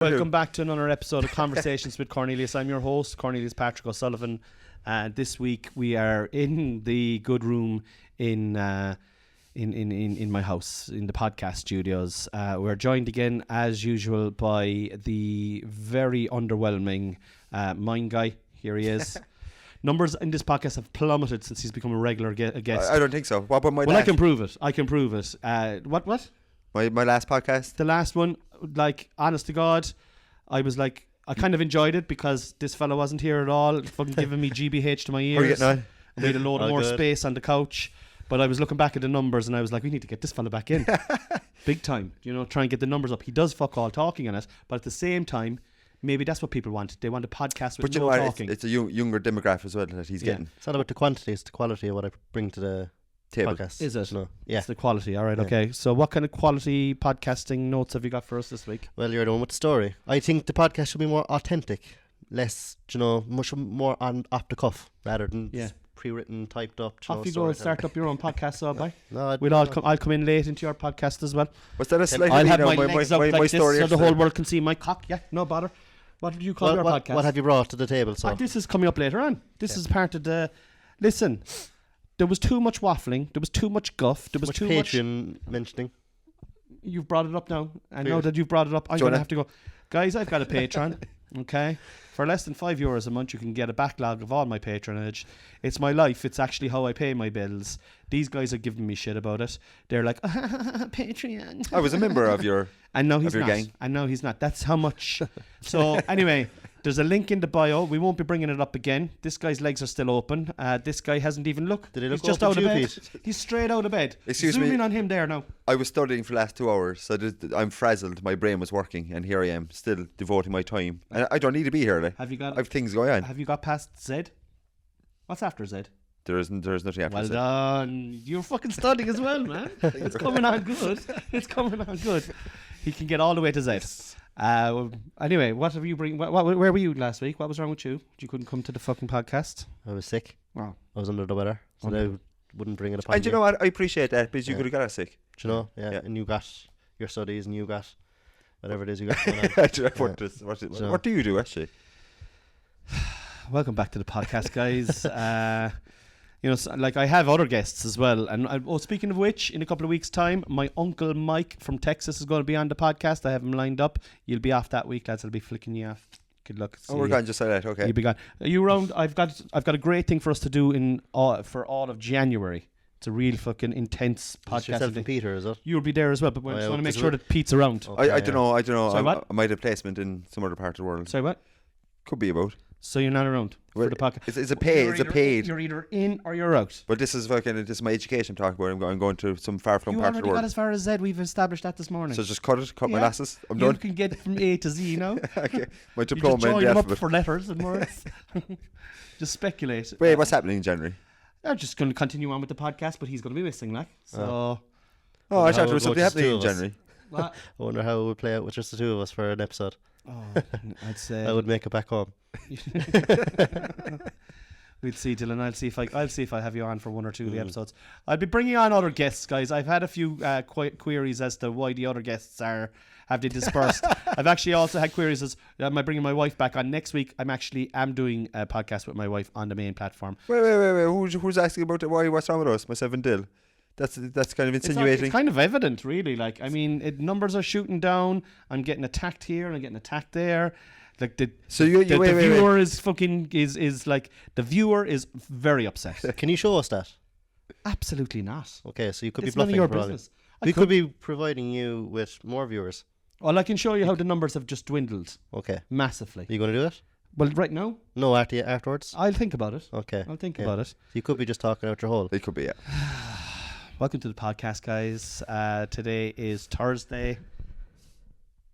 Welcome back to another episode of Conversations with Cornelius. I'm your host, Cornelius Patrick O'Sullivan. This week we are in the good room in my house, in the podcast studios. We're joined again, as usual, by the very underwhelming Mind Guy. Here he is. Numbers in this podcast have plummeted since he's become a regular guest. I don't think so. What about my Well, last? I can prove it. What? My last podcast? The last one, like, honest to God, I was like, I kind of enjoyed it because this fella wasn't here at all, fucking giving me GBH to my ears. How are you getting on? I made a load more space on the couch. But I was looking back at the numbers and I was like, we need to get this fella back in. Big time. You know, try and get the numbers up. He does fuck all talking on it, but at the same time, maybe that's what people want. They want a podcast with no talking. It's a younger demographic as well that he's getting. It's not about the quantity, it's the quality of what I bring to the table. podcast. Is it? No. Yeah. It's the quality. All right, Yeah. okay. So what kind of quality podcasting notes have you got for us this week? Well, you're the one with the story. I think the podcast should be more authentic, less, much more on off the cuff rather than pre-written, typed up. Off you go and start up your own podcast, so bye. No, I'll come in late into your podcast as well. Was that a slight? I'll have my legs up like this story so the whole world can see my cock. Yeah, no bother. What did you call your podcast? What have you brought to the table? So This is coming up later on. This is part of the... Listen, there was too much waffling. There was too much guff. There was too Patreon mentioning. You've brought it up now. I know that you've brought it up. I'm going to have to go. Guys, I've got a Patreon. Okay? For less than €5 a month, you can get a backlog of all my patronage. It's my life. It's actually how I pay my bills. These guys are giving me shit about it. They're like, Patreon. I was a member of your And no, he's not. gang. And no, he's not. That's how much. So anyway, there's a link in the bio. We won't be bringing it up again. This guy's legs are still open. This guy hasn't even looked. Did he look He's just out of bed. He's straight out of bed. Excuse Zoom me. in on him there now. I was studying for the last 2 hours, so I'm frazzled. My brain was working, and here I am, still devoting my time. And I don't need to be here. Like. Have you got? I have things going on. Have you got past Z? What's after Z? There's nothing after Well this. done. You're fucking studying as well, man. It's coming on good. It's coming on good. He can get all the way to Z. Anyway, what have you bring? Where were you last week? What was wrong with you? You couldn't come to the fucking podcast. I was sick. Wow. I was under the weather, so I wouldn't bring it upon And you know what? I appreciate that because you could have got us sick. Do you know? Yeah. And you got your studies, and you got whatever it is you got going on. What do you do actually? Welcome back to the podcast, guys. Like I have other guests as well. And speaking of which, in a couple of weeks' time, my uncle Mike from Texas is going to be on the podcast. I have him lined up. You'll be off that week, lads. I'll be flicking you off. Good luck. We're gone just like that. Okay. You'll be gone. Are you around? I've got a great thing for us to do for all of January. It's a real fucking intense podcast. Yourself and Peter, is it? You'll be there as well, but we just want to make sure that Pete's around. Okay, I don't know. Sorry, what? I might have placement in some other part of the world. Sorry, what? Could be about. So you're not around for the podcast? It's a paid. You're either in or you're out. But this is my education talk about. I'm going to some far-flung part of the You already world. got as far as Z. We've established that this morning. So just cut my lasses. I'm you done. can get from A to Z now. Okay. My You diploma just in join the them up alphabet. for letters and words. Just speculate. Wait, what's happening in January? I'm just going to continue on with the podcast, but he's going to be missing, like. So. Oh, I thought how there was it something goes to happening in two of us. January. What? I wonder how it would play out with just the two of us for an episode. Oh, I'd say. I would make it back home. We'll see, Dylan. I'll see if I have you on for one or two of the episodes. I'll be bringing on other guests, guys. I've had a few queries as to why the other guests have they dispersed. I've actually also had queries as am I bringing my wife back on next week? I'm doing a podcast with my wife on the main platform. Wait. Who's asking about it? What's wrong with us? Myself and Dill. That's kind of insinuating. It's kind of evident, really. Like, I mean, numbers are shooting down. I'm getting attacked here and I'm getting attacked there. Like the viewer is fucking is like the viewer is very upset. Can you show us that? Absolutely not. Okay, so you could It's be none of bluffing. your probably. business. We could be providing you with more viewers. Well, I can show you how the numbers have just dwindled Okay. massively. Are you going to do it? Well, right now, No, afterwards? I'll think about it. Okay. I'll think Yeah. about it. You could be just talking out your hole. It could be, yeah. Welcome to the podcast, guys. Today is Thursday.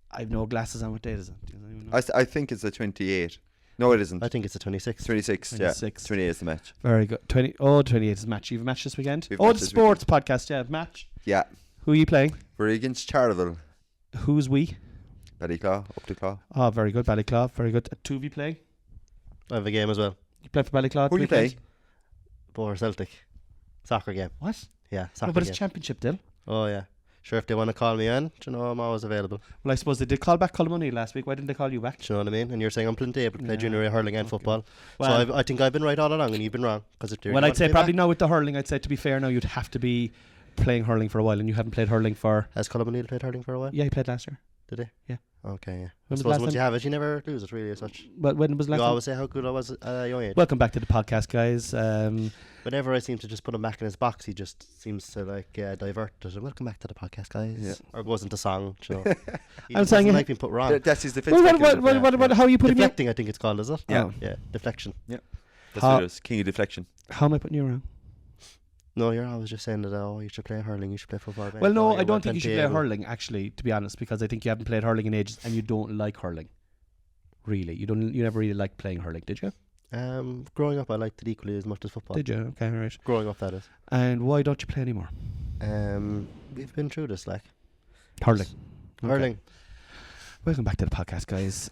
I have no glasses on. What date is it? Does anyone know? I think it's the 28. No, it isn't. I think it's the 26th. 26. 26. Yeah. 28 is the match. Very good. 28 is the match. You have a match this weekend? We've Oh, match the this sports podcast. Yeah, match. Yeah. Who are you playing? We're against Charleville. Who's we? Ballyclaw, up to Claw. Oh, very good. Ballyclaw. Very good. Two of you playing? I have a game as well. You play for Ballyclaw? Who are you playing? Borough Celtic. Soccer game. What? Yeah, soccer No, but game. it's championship, Dill. Oh, yeah. Sure, if they want to call me in, do you know, I'm always available. Well, I suppose they did call back Colm O'Neill last week. Why didn't they call you back? Do you know what I mean? And you're saying I'm plenty able to play junior A hurling and football. Well, so I think I've been right all along, and you've been wrong. Well, I'd say probably now with the hurling, I'd say to be fair now, you'd have to be playing hurling for a while, and you haven't played hurling for... Has Colm O'Neill played hurling for a while? Yeah, he played last year. Did he? Yeah. Okay, yeah. When was I suppose last once time? you have it, you never lose it really as such. Well, when was last You time? always say how good I was at a young age. Welcome back to the podcast, guys. Whenever I seem to just put him back in his box, he just seems to like divert it. Welcome back to the podcast, guys. Yeah. Or goes into song. You know. He I'm just saying doesn't like being put wrong. That's his defense. Well, mechanism. how are you putting me? Deflecting, I think it's called, is it? Yeah. Oh, yeah. Deflection. That's How- what it is. King of deflection. How am I putting you around? No, you're always just saying that. Oh, you should play hurling. You should play football. Well, no, you're I don't think you should play well-playable. hurling, actually, to be honest, because I think you haven't played hurling in ages and you don't like hurling. Really, you never really liked playing hurling, did you? Growing up, I liked it equally as much as football. Did you? Okay, right. Growing up, that is. And why don't you play anymore? We've been through this, like Hurling. hurling. Welcome back to the podcast, guys.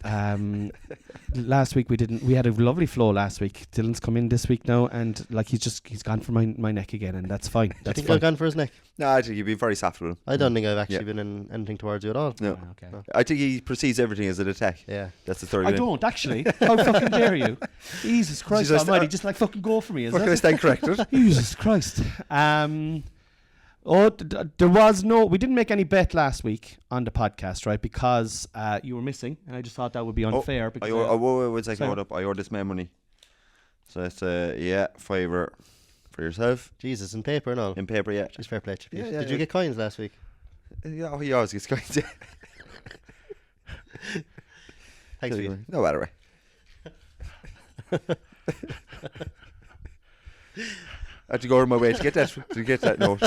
Last week we had a lovely flow last week. Dylan's come in this week now, and like he's gone for my neck again, and that's fine. I That's think fine. I've gone for his neck. No, I think you'd be very soft with him. I don't think I've actually Yeah. been in anything towards you at all. No. Okay. No. I think he perceives everything as an attack. Yeah. That's the third. I don't actually. How fucking dare you? Jesus Christ Jesus, Almighty! Just like fucking go for me, is What can I it? stand corrected? Jesus Christ. There was no. We didn't make any bet last week on the podcast, right? Because you were missing, and I just thought that would be unfair. I because owe, one second, Sorry. hold up. I owe this man money. So that's $5 for yourself Jesus, in paper and all. in paper. Yeah. Just fair play to you. Yeah, Did yeah. you get coins last week? Yeah, he always gets coins. Thanks, Pete. No matter way. I had to go over my way to get that note.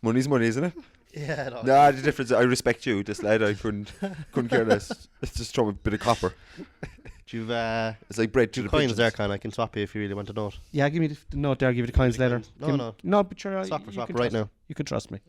Money's money, isn't it? Yeah. No. Nah, the difference. I respect you, this lad. I couldn't care less. Let's just throw a bit of copper. You've It's like bread to the coins pigeons. there, Con. I can swap you if you really want to know it. yeah, give me the note there. I'll give you the coins later. No, Give- no. no, but sure. Swap for you swap can right trust- now. You can trust me.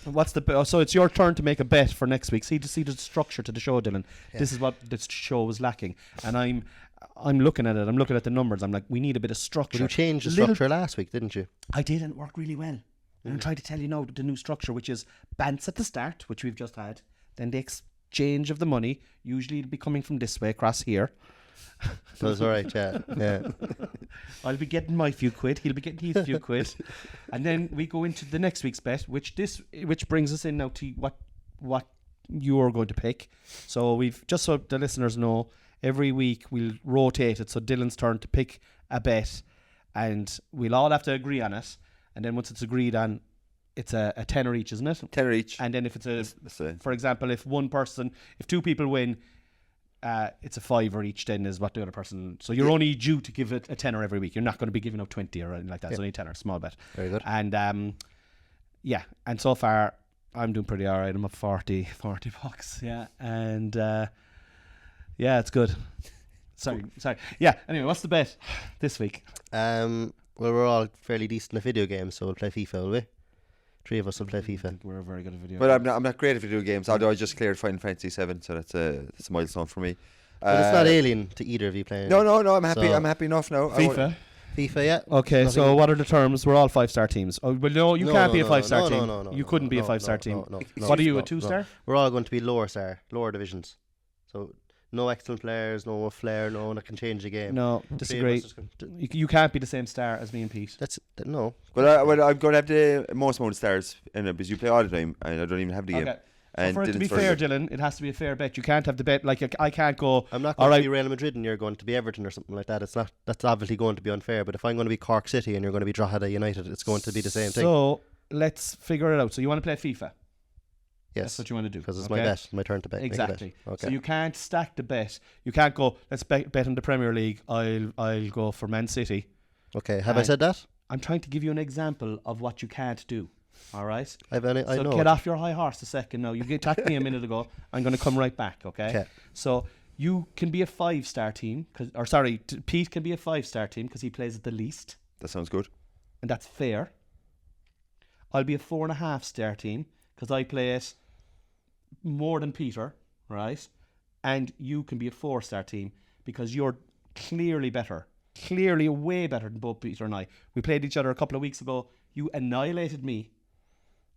What's the so it's your turn to make a bet for next week. See the structure to the show, Dylan. Yeah. This is what this show was lacking, and I'm looking at it. I'm looking at the numbers. I'm like, we need a bit of structure. But you changed the Little- structure last week, didn't you? I did, and it worked really well. And I'm trying to tell you now the new structure, which is bants at the start, which we've just had. Then the exchange of the money. Usually it'll be coming from this way across here. That's all right. Yeah. Yeah. I'll be getting my few quid. He'll be getting his few quid, and then we go into the next week's bet, which brings us in now to what you are going to pick. So we've just so the listeners know, every week we'll rotate it. So Dylan's turn to pick a bet, and we'll all have to agree on it. And then once it's agreed on, it's a tenner each, isn't it? Tenner each. And then if it's That's it. for example, if two people win, it's a $5 each. Then is what the other person. So you're only due to give it a tenner every week. You're not going to be giving out 20 or anything like that. It's only a tenner, small bet. Very good. And yeah, and so far I'm doing pretty alright. I'm up 40 bucks. Yeah, and yeah, it's good. Sorry. Yeah. Anyway, what's the bet this week? Well, we're all fairly decent at video games, so we'll play FIFA, will we? 3 of us will play I FIFA. think we're very good at video. But I'm not great at video games, although I just cleared Final Fantasy 7, so that's a milestone for me. But it's not alien to either of you playing. No, I'm happy. So- I'm happy enough now. FIFA. FIFA, yeah. Okay, so Nothing- what are the terms? We're all 5-star teams. Oh, well, no, you No, can't no, be a no, 5-star no, team. no, You couldn't be a no, 5-star no, team. no, What are you, no, a 2-star? We're all going to be lower divisions. So no excellent players, no flair, no one that can change the game. No, 3 of disagree. us just gonna- You can't be the same star as me and Pete. No. Well, I'm going to have the most amount of stars in it because you play all the time, and I don't even have the game. Okay. And For it to Dylan's be very fair, good. Dylan, it has to be a fair bet. You can't have the bet like I can't go. I'm not All going right. to be Real Madrid and you're going to be Everton or something like that. That's obviously going to be unfair. But if I'm going to be Cork City and you're going to be Drogheda United, it's going to be the same thing. So let's figure it out. So you want to play FIFA? Yes, That's what you want to do. because it's okay? my bet, my turn to bet. make a bet. Exactly. Okay. So you can't stack the bet. You can't go. Let's bet on the Premier League. I'll go for Man City. Okay. Have I said that? I'm trying to give you an example of what you can't do. All right. I So know. get off your high horse a second now. You attacked me a minute ago. I'm going to come right back. Okay. Okay. So you can be a 5-star team, Pete can be a 5-star team because he plays at the least, That sounds good. and that's fair. I'll be a 4.5-star team because I play it more than Peter, right? And you can be a 4-star team because you're clearly better. Clearly way better than both Peter and I. We played each other a couple of weeks ago. You annihilated me.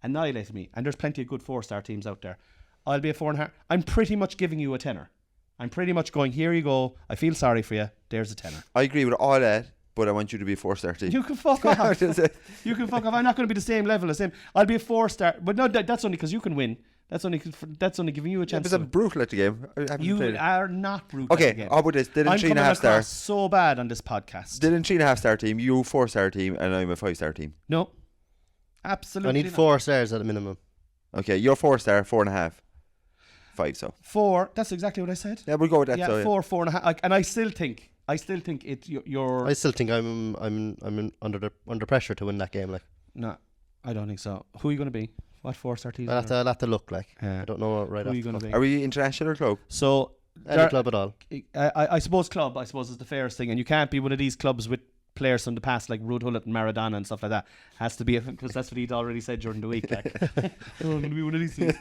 And there's plenty of good 4-star teams out there. I'll be a 4.5. I'm pretty much giving you a tenner. I'm pretty much going, here you go. I feel sorry for you. There's a tenner. I agree with all that, but I want you to be a 4-star team. You can fuck off. You can fuck off. I'm not going to be the same level as him. I'll be a 4-star. But no, that's only because you can win. That's only giving you a chance. But I'm brutal at the game. You are not brutal okay, at the game. how about this? Dylan I'm 3.5 coming star. across so bad on this podcast. Dylan 3.5-star team, you 4-star team, and I'm a 5-star team. No. Absolutely I need 4 stars at a minimum. Okay, you're 4-star, 4.5. 5, so. 4, that's exactly what I said. Yeah, we'll go with that. Yeah, so, 4, 4.5. And I still think it. You're. I still think I'm under pressure to win that game. Like, No, I don't think so. Who are you going to be? What 4-star team? I'll have to look. Like, I don't know right Who off are you the going to cuff. be? Are we international or club? So Any club at all. I suppose club. I suppose is the fairest thing, and you can't be one of these clubs with players from the past like Ruud Gullit and Maradona and stuff like that. Has to be because that's what he'd already said during the week. Like, oh, I'm going to be one of these things.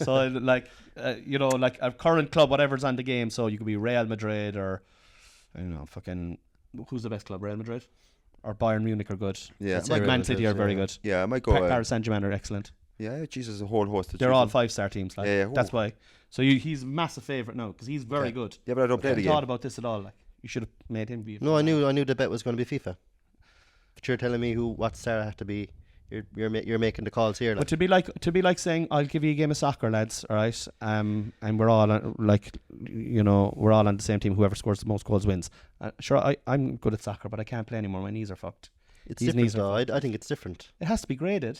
So like, like a current club, whatever's on the game. So you could be Real Madrid or I don't know, fucking who's the best club? Real Madrid or Bayern Munich are good. Yeah, Like Man City are very good. Yeah, I might go. Paris Saint-Germain are excellent. Yeah, Jesus, a whole host of They're all children. 5-star teams. Like, Yeah, that's why. So he's a massive favourite now because he's very good. Yeah, but I don't play I the haven't thought game. about this at all. Like you should have made him be. No, I knew the bet was going to be FIFA. But you're telling me what star I have to be. You're making the calls here. But Like. to be like saying, I'll give you a game of soccer, lads. All right, and we're all we're all on the same team. Whoever scores the most goals wins. Sure, I'm good at soccer, but I can't play anymore. My knees are fucked. It's These different knees though. I think it's different. It has to be graded.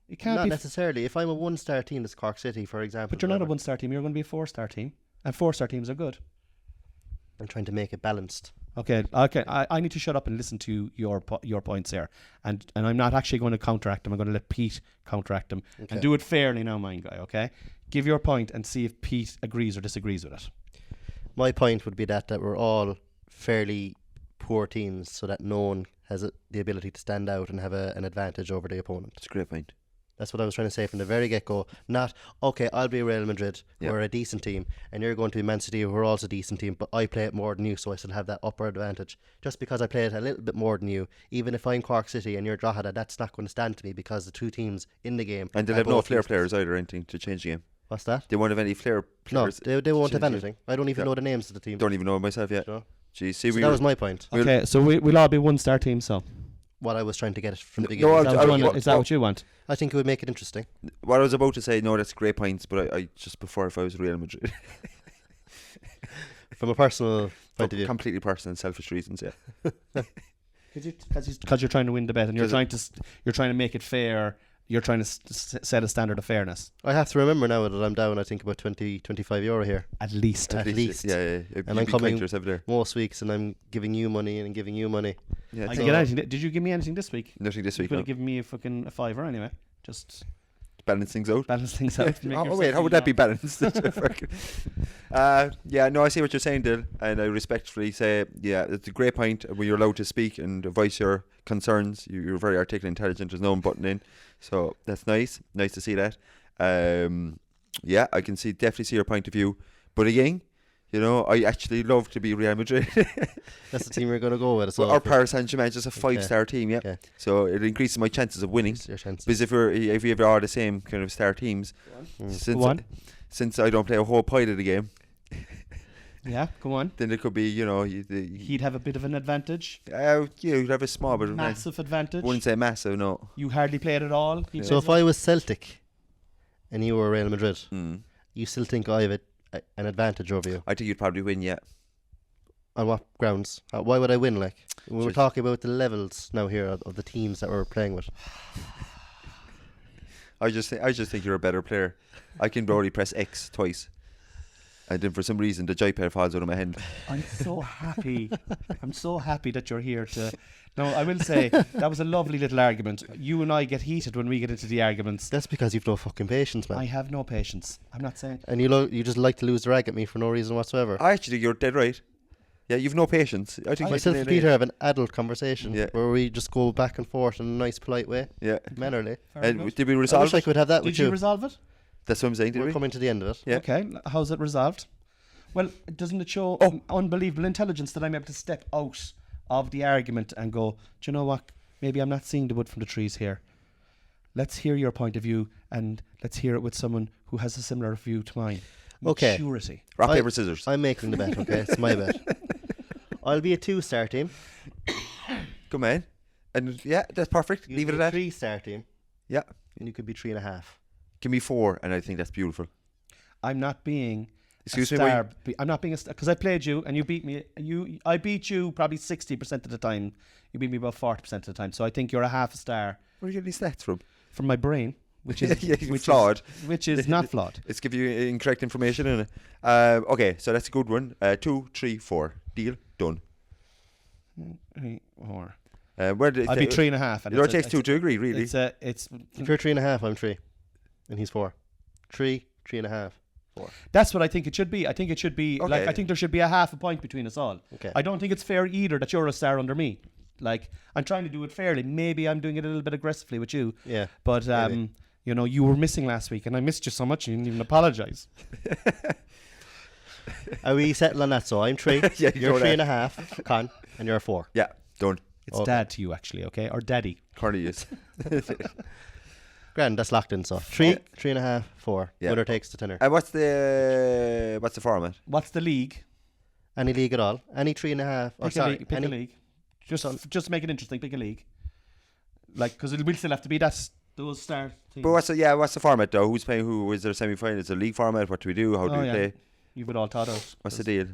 It can't Not be. necessarily. If I'm a 1-star team, that's Cork City, for example. But you're not a whatever, 1-star team. You're going to be a 4-star team, and 4-star teams are good. I'm trying to make it balanced. Okay. I need to shut up and listen to your points here, and I'm not actually going to counteract them. I'm going to let Pete counteract them and do it fairly now, mind guy. Okay, give your point and see if Pete agrees or disagrees with it. My point would be that we're all fairly poor teams, so that no one has the ability to stand out and have an advantage over the opponent. It's a great point. That's what I was trying to say from the very get-go. Not, okay, I'll be Real Madrid, we're a decent team, and you're going to be Man City, who are also a decent team, but I play it more than you, so I still have that upper advantage. Just because I play it a little bit more than you, even if I'm Cork City and you're Drogheda, that's not going to stand to me because the two teams in the game... And they'll have no flair players either or anything to change the game. What's that? They won't have any flair players. No, they won't have change anything. I don't even know the names of the team. Don't even know myself yet. Sure. Geez, see, So that was my point. Okay, so we'll all be 1-star teams. So What I was trying to get from the No, beginning. is that what you want? I think it would make it interesting. What I was about to say, no, that's great points, but I just prefer if I was Real Madrid. From a personal point of view. Completely personal and selfish reasons, yeah. Because you're trying to win the bet and you're trying to make it fair. You're trying to set a standard of fairness. I have to remember now that I'm down, I think, about 25 euro here. At least. At least. Yeah. And I'm coming most weeks and I'm giving you money and giving you money. Yeah, I didn't get anything. Did you give me anything this week? nothing this You week. could No. have given me a fucking a $5 anyway. Just Balance things out. balance things out. Oh wait, how would that be balanced? Yeah, no, I see what you're saying, Dil, and I respectfully say, yeah, it's a great point where you're allowed to speak and voice your concerns. You're very articulate, intelligent. There's no one butting in, so that's nice. Nice to see that. Yeah, I can definitely see your point of view, but again, I actually love to be Real Madrid. That's the team we're going to go with. So Or Paris Saint-Germain is just a 5-star team, yeah. Okay. So it increases my chances of winning. Your chances. Because if we have all the same kind of star teams, since I don't play a whole pile of the game, Yeah, go on. then it could be, He'd have a bit of an advantage. you'd have a small bit of Massive advantage. Wouldn't say massive, no. You hardly played at all. So if I was Celtic and you were Real Madrid, Mm. you still think I have an advantage over you? I think you'd probably win, yeah. On what grounds? Why would I win? Like we were Just- talking about the levels now here of the teams that we're playing with. I just think you're a better player. I can already press X twice, and then for some reason the joypad falls out of my hand. I'm so happy. I'm so happy that you're here to. No, I will say that was a lovely little argument. You and I get heated when we get into the arguments. That's because you've no fucking patience, man. I have no patience. I'm not saying. And you just like to lose the rag at me for no reason whatsoever. I actually think you're dead right. Yeah, you've no patience. I think Myself and Peter have an adult conversation where we just go back and forth in a nice, polite way. Yeah. Mannerly. Very good. Did we I resolve wish I it? could have that Did with you you. resolve it? That's what I'm saying. Did We're we? coming to the end of it. Yeah. Okay. How's it resolved? Well, doesn't it show Oh. unbelievable intelligence that I'm able to step out of the argument and go, do you know what? Maybe I'm not seeing the wood from the trees here. Let's hear your point of view, and let's hear it with someone who has a similar view to mine. Okay. Maturity. Rock, paper, scissors. I'm making the bet, okay? It's my bet. I'll be a 2-star team. Come on. And yeah, that's perfect. You'd Leave it be at a that. 3-star team. Yeah. And you could be 3.5. Give me 4, and I think that's beautiful. I'm not being Excuse a me, star. I'm not being a star because I played you and you beat me. I beat you probably 60% of the time. You beat me about 40% of the time. So I think you're a half a star Where are you getting these stats from? from my brain, which is which flawed. which is not flawed. It's give you incorrect information in it. Okay, so that's a good one. 2, 3, 4. Deal. Done. Or Where did I'd be 3.5. And it takes 2 to agree, really. It's If you're 3.5, I'm 3. And he's 4. 3, 3.5, 4. that's what I think it should be. I think it should be like Okay. I think there should be a half a point between us all. Okay. I don't think it's fair either that you're a star under me. Like I'm trying to do it fairly. Maybe I'm doing it a little bit aggressively with you. Yeah. But you know, you were missing last week, and I missed you so much you didn't even apologise. Are we settled on that? So I'm 3. Yeah, You're go there. 3.5, Con, and you're 4. Yeah, done. It's Okay. dad to you actually, okay, or daddy. Cornelius. Grand, that's locked in. So 3, 3.5, 4. Yeah. Winner takes the tenner. And what's the format? What's the league? Any league at all? Any 3.5? Oh, Pick a sorry. league. Pick any, a league. Just make it interesting. Pick a league. Like, because it will still have to be those star teams. But what's the format though? Who's playing who? Is there a semi-final? Is it a league format? What do we do? How do we play? You've it all thought out. What's the deal?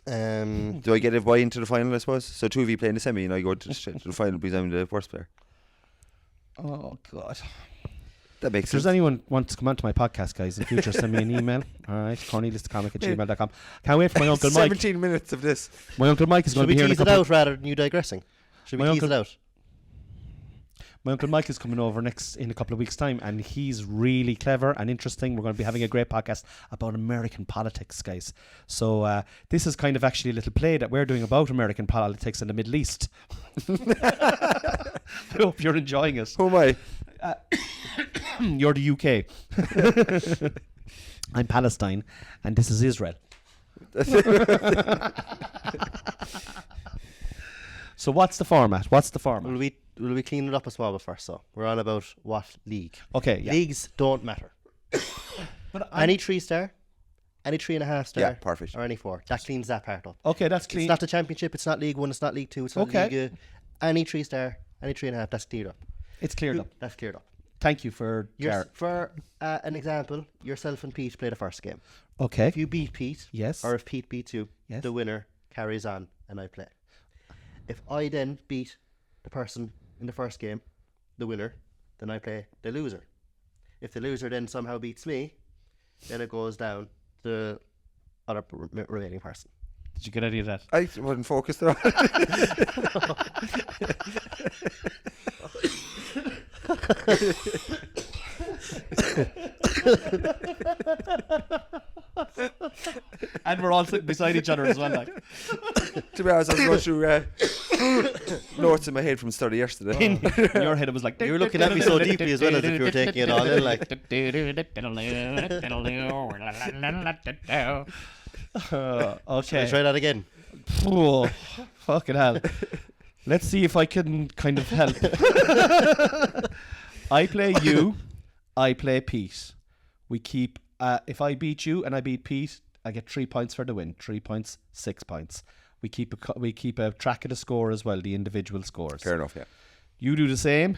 Um, Do I get a buy into the final, I suppose? So 2 of you play in the semi and I go to the final because I'm the worst player. Oh God. That makes If there's sense. anyone wants to come onto my podcast, guys, in future, send me an email. All right, corneliusthecomic@gmail.com. Can't wait for my uncle Mike. 17 minutes of this. My uncle Mike is going should to we be here in a tease it couple. out rather than you digressing? Should we My tease it out? My uncle Mike is coming over in a couple of weeks' time, and he's really clever and interesting. We're going to be having a great podcast about American politics, guys. So this is kind of actually a little play that we're doing about American politics in the Middle East. I hope you're enjoying it. Who am I? You're the UK. I'm Palestine, and this is Israel. So what's the format? Will we clean it up a small bit first? So we're on about what league? Okay, yeah. Leagues don't matter. But Any 3-star, any 3.5 star, Yeah, perfect. or any 4. That cleans that part up. okay, that's clean. It's not the Championship. It's not League 1. It's not League 2. It's not Okay. League. Any 3-star, any 3.5. That's cleared up. It's cleared up. That's cleared up. Thank you for For an example, yourself and Pete play the first game. Okay. If you beat Pete, Yes. or if Pete beats you, Yes. the winner carries on, and I play. If I then beat the person in the first game, the winner, then I play the loser. If the loser then somehow beats me, then it goes down to the other remaining person. Did you get any of that? I wasn't focused at all. And we're all sitting beside each other as well. Like. To be honest, I was going through notes in my head from study yesterday. In your head, it was like You were looking at me so deeply as well as if you were taking it all in. Like, okay. try that again. Oh, fucking hell. Let's see if I can kind of help. I play you, I play Pete. We keep, if I beat you and I beat Pete, I get 3 points for the win. 3 points, 6 points. We keep a track of the score as well, the individual scores. Fair enough, yeah. You do the same.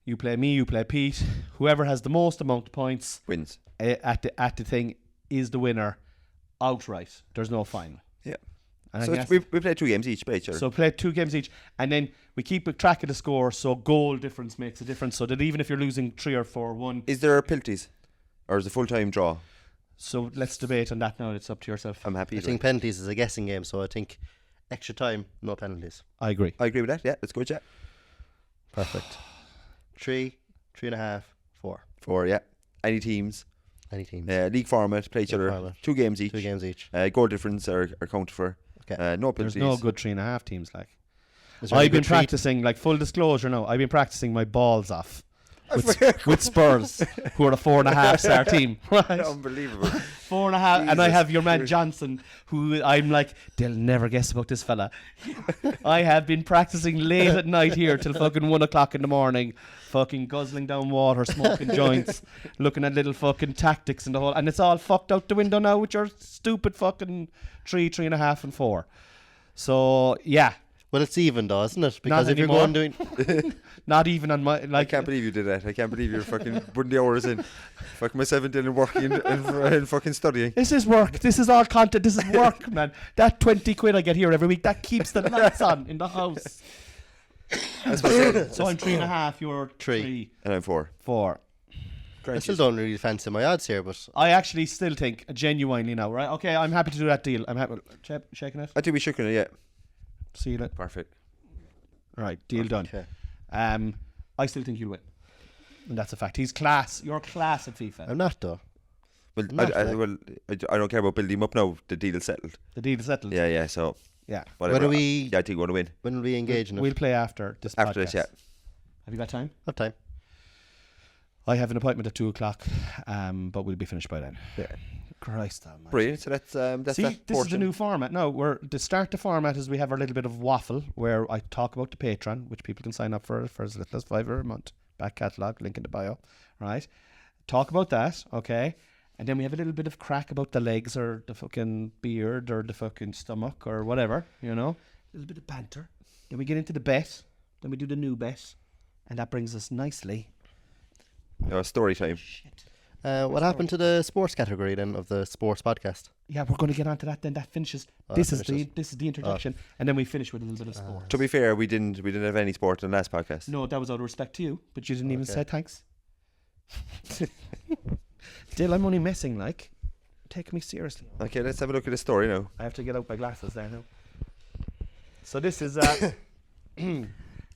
You play me, you play Pete. Whoever has the most amount of points Wins. at the thing is the winner outright. There's no final. Yeah. And I So think we play 2 games each, each other. so play 2 games each, and then we keep a track of the score. So goal difference makes a difference. So that even if you're losing 3 or 4-1, Is there penalties? Or is it a full-time draw? so let's debate on that now. It's up to yourself. I'm happy. I either think way. penalties is a guessing game, so I think extra time, no penalties. I agree. I agree with that. Yeah, that's good, yeah. Perfect. 3, 3.5, 4. 4, yeah. Any teams. Any teams. League format, play each League other. format. 2 games each. 2 games each. Goal difference are counted for. Okay. No There's penalties. no good 3.5 teams. Like Is there any I've been good three- practicing. Like full disclosure, now I've been practicing my balls off with Spurs, who are a 4.5-star team. Right? Unbelievable. 4.5, and I have your man Johnson, who I'm like, they'll never guess about this fella. I have been practicing late at night here till fucking 1 o'clock in the morning, fucking guzzling down water, smoking joints, looking at little fucking tactics and the whole, and it's all fucked out the window now with your stupid fucking 3.5, and 4. So yeah. Well, it's even though, isn't it? Because Not if you're anymore. going doing... Not even on my, I like, can't believe you did that. I can't believe you're fucking putting the hours in. Fucking myself and working and fucking studying. this is work. This is all content. This is work, man. That 20 quid I get here every week, that keeps the lights on in the house. That's what I said. So I'm 3.5, you're 3. 3. And I'm 4. 4. I still don't really fancy my odds here, but... I actually still think, genuinely now, right? Okay, I'm happy to do that deal. I'm happy. Shaking it? I think we shook it, yeah. Seal it. Perfect. Right, deal done. Okay. I still think you'll win. And that's a fact. He's class. You're class at FIFA. I'm not, though. Well, Not I don't care about building him up now. The deal is settled. The deal is settled. Yeah, so Yeah. whatever. When are we... Yeah, I think we're going to win. When will we engage in it? We'll play after this After podcast. this, yeah. Have you got time? What time? I have an appointment at 2 o'clock, but we'll be finished by then. Yeah. Christ almighty. Brilliant. So that's See, that this is the portion. new format. No, to start the format is we have our little bit of waffle where I talk about the Patreon, which people can sign up for as little as $5 a month. Back catalogue, link in the bio. Right? Talk about that, okay? And then we have a little bit of crack about the legs or the fucking beard or the fucking stomach or whatever, you know? A little bit of banter. Then we get into the bet. Then we do the new bet. And that brings us nicely. Story time. Shit. What happened to the sports category then of the sports podcast? Yeah, we're going to get onto that then. That finishes. Oh, this that is finishes. the introduction. And then we finish with a little bit of sport. To be fair, we didn't have any sport in the last podcast. No, that was out of respect to you, but you didn't even Okay. say thanks. Still, I'm only messing, like. Take me seriously. Okay, let's have a look at the story now. I have to get out my glasses there now. So this is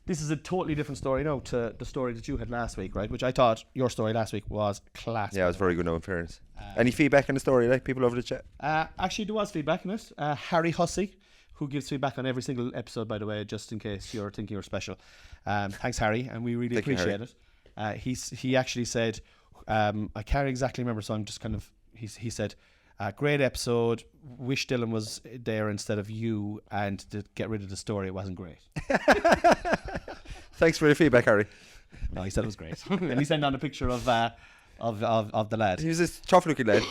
this is a totally different story now to the story that you had last week, right? Which I thought your story last week was class. Yeah, it was very good now, in fairness. Any feedback on the story, like people over the chat? Actually, there was feedback on it. Harry Hussey, who gives feedback on every single episode, by the way, just in case you're thinking you're special. Thanks, Harry, and we really Thank you, appreciate it. He actually said, I can't exactly remember, so I'm just kind of, he said, great episode, wish Dylan was there instead of you, and to get rid of the story, it wasn't great. Thanks for your feedback, Harry. No, he said it was great. And he sent on a picture of the lad He was this tough-looking lad.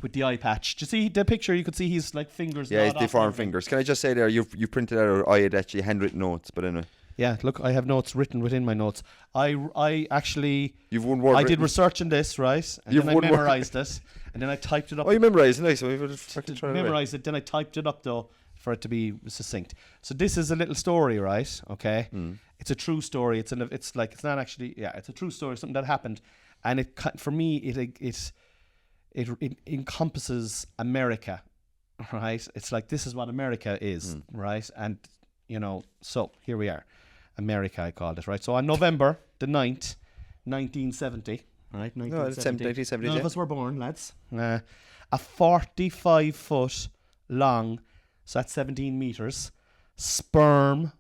with the eye patch. Do you see the picture? You could see his like fingers. Yeah, his gnawed off deformed and everything. fingers. Can I just say there, you printed out, I had actually handwritten notes, but anyway. Yeah, look, I have notes written within my notes. I actually, You've one word I did written. research on this, right? And You've then I one word. memorized it, and then I typed it up. Oh, you memorised it, nice. So we would have fucking to thrown it away. memorize it. Then I typed it up though for it to be succinct. So this is a little story, right? Okay, it's a true story. It's not actually. Yeah, it's a true story. Something that happened, and for me it encompasses America, right? It's like this is what America is, right? And you know, so here we are, America. I called it, right? So on November the 9th, 1970, right? No, it's 1970. None of us were born, lads. A 45-foot long, so that's 17 meters, sperm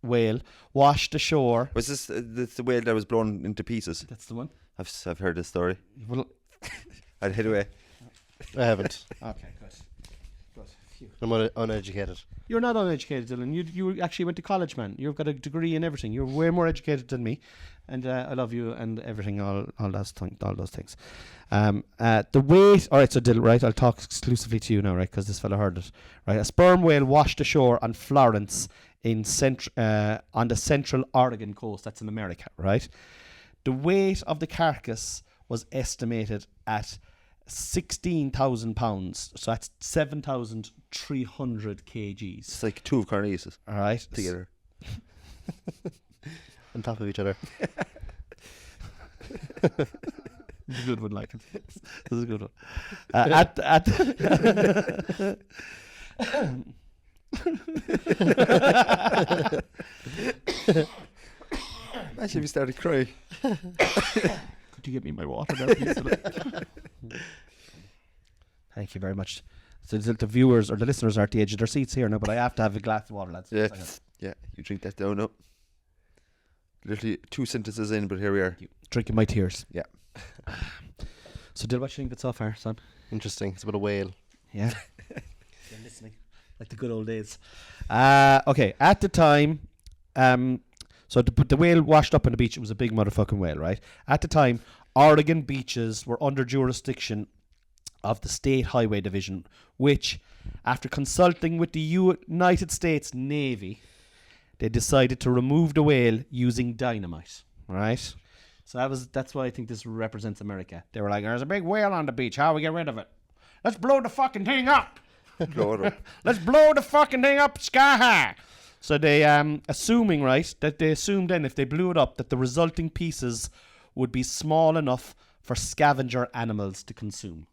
whale washed ashore. Was this the whale that was blown into pieces? That's the one. I've heard this story. Well, I'd head away. I haven't. okay, good. Phew. I'm uneducated. You're not uneducated, Dylan. You actually went to college, man. You've got a degree in everything. You're way more educated than me, and I love you and everything. All those things. The weight. All right, so Dylan, right? I'll talk exclusively to you now, right? Because this fella heard it, right? A sperm whale washed ashore on Florence on the central Oregon coast. That's in America, right? The weight of the carcass was estimated at 16,000 pounds. So that's 7,300 kgs. It's like two of Cornelius All right. together. On top of each other. This is a good one, like it. This is a good one. At Imagine if you started crying. Could you get me my water there, please? Thank you very much. So the viewers or the listeners are at the edge of their seats here now, but I have to have a glass of water, lads. Yeah, yeah. You drink that down up. literally 2 sentences in, but here we are. Drinking my tears. Yeah. So, Dil, what do you think of it so far, son? Interesting. It's about a whale. Yeah. You're listening. Like the good old days. Okay, at the time, so the whale washed up on the beach. It was a big motherfucking whale, right? At the time, Oregon beaches were under jurisdiction of the State Highway Division, which, after consulting with the United States Navy, they decided to remove the whale using dynamite, right? So that's why I think this represents America. They were like, there's a big whale on the beach. How do we get rid of it? Let's blow the fucking thing up. Blow it up. Let's blow the fucking thing up sky high. So they, assuming, right, that they assumed then if they blew it up that the resulting pieces would be small enough for scavenger animals to consume.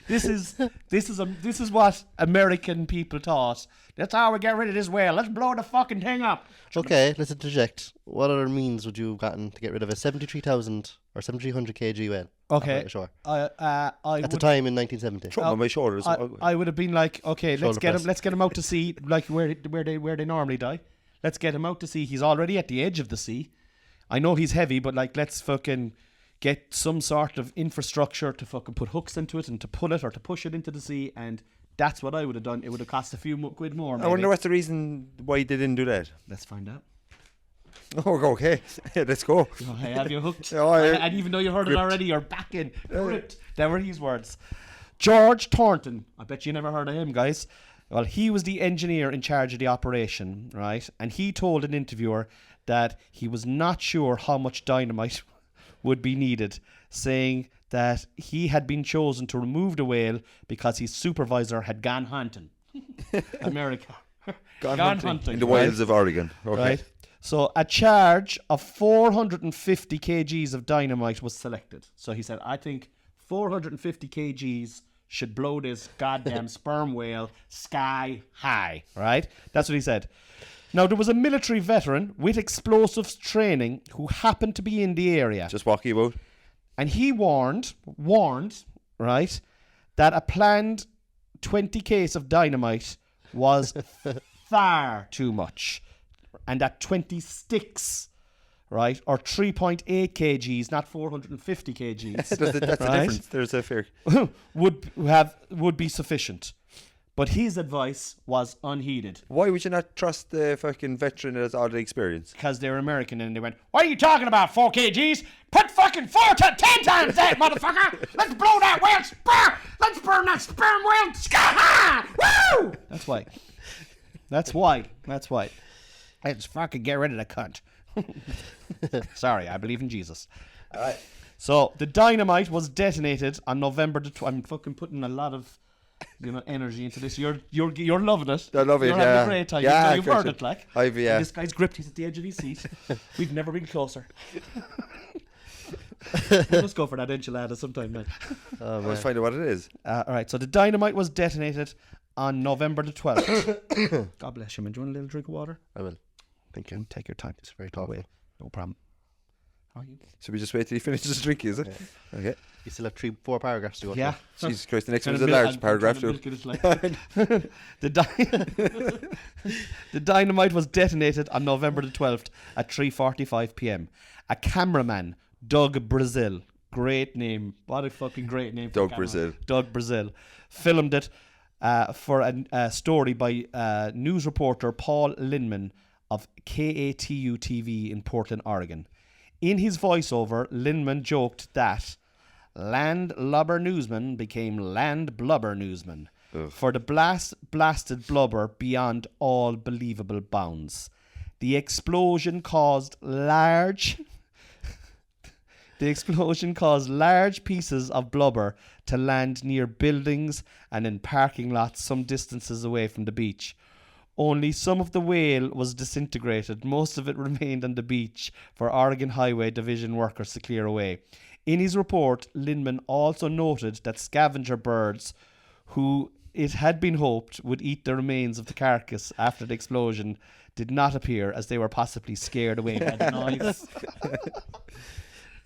This is what American people thought. That's how we get rid of this whale. Let's blow the fucking thing up. Okay, let's interject. What other means would you have gotten to get rid of a 73,000 or 7,300 kg whale? Okay, Sure. I At the time in 1970. Throw 'em on my shoulders. I would have been like, okay, let's Shoulder get him. press. Let's get him out to sea, like where they normally die. Let's get him out to sea. He's already at the edge of the sea. I know he's heavy, but like, let's fucking get some sort of infrastructure to fucking put hooks into it and to pull it or to push it into the sea. And that's what I would have done. It would have cost a few quid more. Maybe. I wonder what's the reason why they didn't do that. Let's find out. Oh, okay. Let's go. Oh, I have you hooked. Oh, I- And even though you heard gripped. it already, you're back in. Gripped. There were his words. George Thornton. I bet you never heard of him, guys. Well, he was the engineer in charge of the operation, right? And he told an interviewer that he was not sure how much dynamite would be needed, saying that he had been chosen to remove the whale because his supervisor had gone hunting. America. Gone hunting. In the right? wilds of Oregon. Okay. Right. So a charge of 450 kgs of dynamite was selected. So he said, I think 450 kgs should blow this goddamn sperm whale sky high. Right? That's what he said. Now, there was a military veteran with explosives training who happened to be in the area. Just walking about. And he warned, right, that a planned 20 case of dynamite was far too much. And that 20 sticks, right, or 3.8 kgs, not 450 kgs, That's the right, difference. There's a fair. would be sufficient. But his advice was unheeded Why would you not trust the fucking veteran that has all the experience? because they're American and they went, what are you talking about, 4 kgs? Put fucking 4 to 10 times that, motherfucker! Let's blow that whale sperm! Let's burn that sperm whale sky high! Woo! That's why. Let's fucking get rid of the cunt. Sorry, I believe in Jesus. All right. So the dynamite was detonated on November the I'm fucking putting a lot of energy into this. You're loving it. I love it. You're Yeah. having a great time. Yeah, You've heard it, like. And This guy's gripped. He's at the edge of his seat. We've never been closer. Let's go for that enchilada sometime, man. Oh, Let's find out what it is. All right. So the dynamite was detonated on November the 12th. God bless you, man. Do you want a little drink of water? I will. Thank you. Take your time. It's very thoughtful. No problem. How are you? So we just wait till he finishes his drink, is it? Yeah. Okay. You still have 4 paragraphs to go Yeah. through. Jesus Christ, the next one is Kinda a milk- large I'm paragraph trying too. to milk it, like. The dynamite was detonated on November the 12th at 3:45 p.m. A cameraman, Doug Brazil, great name, what a fucking great name for a Doug cameraman. Brazil. Doug Brazil, filmed it for a story by news reporter Paul Linman of KATU TV in Portland, Oregon. In his voiceover, Linman joked that land lubber newsman became land blubber newsman. Ugh. For the blasted blubber beyond all believable bounds. The explosion caused large pieces of blubber to land near buildings and in parking lots some distances away from the beach. Only some of the whale was disintegrated. Most of it remained on the beach for Oregon Highway Division workers to clear away. In his report, Linman also noted that scavenger birds, who it had been hoped would eat the remains of the carcass after the explosion, did not appear as they were possibly scared away by the noise.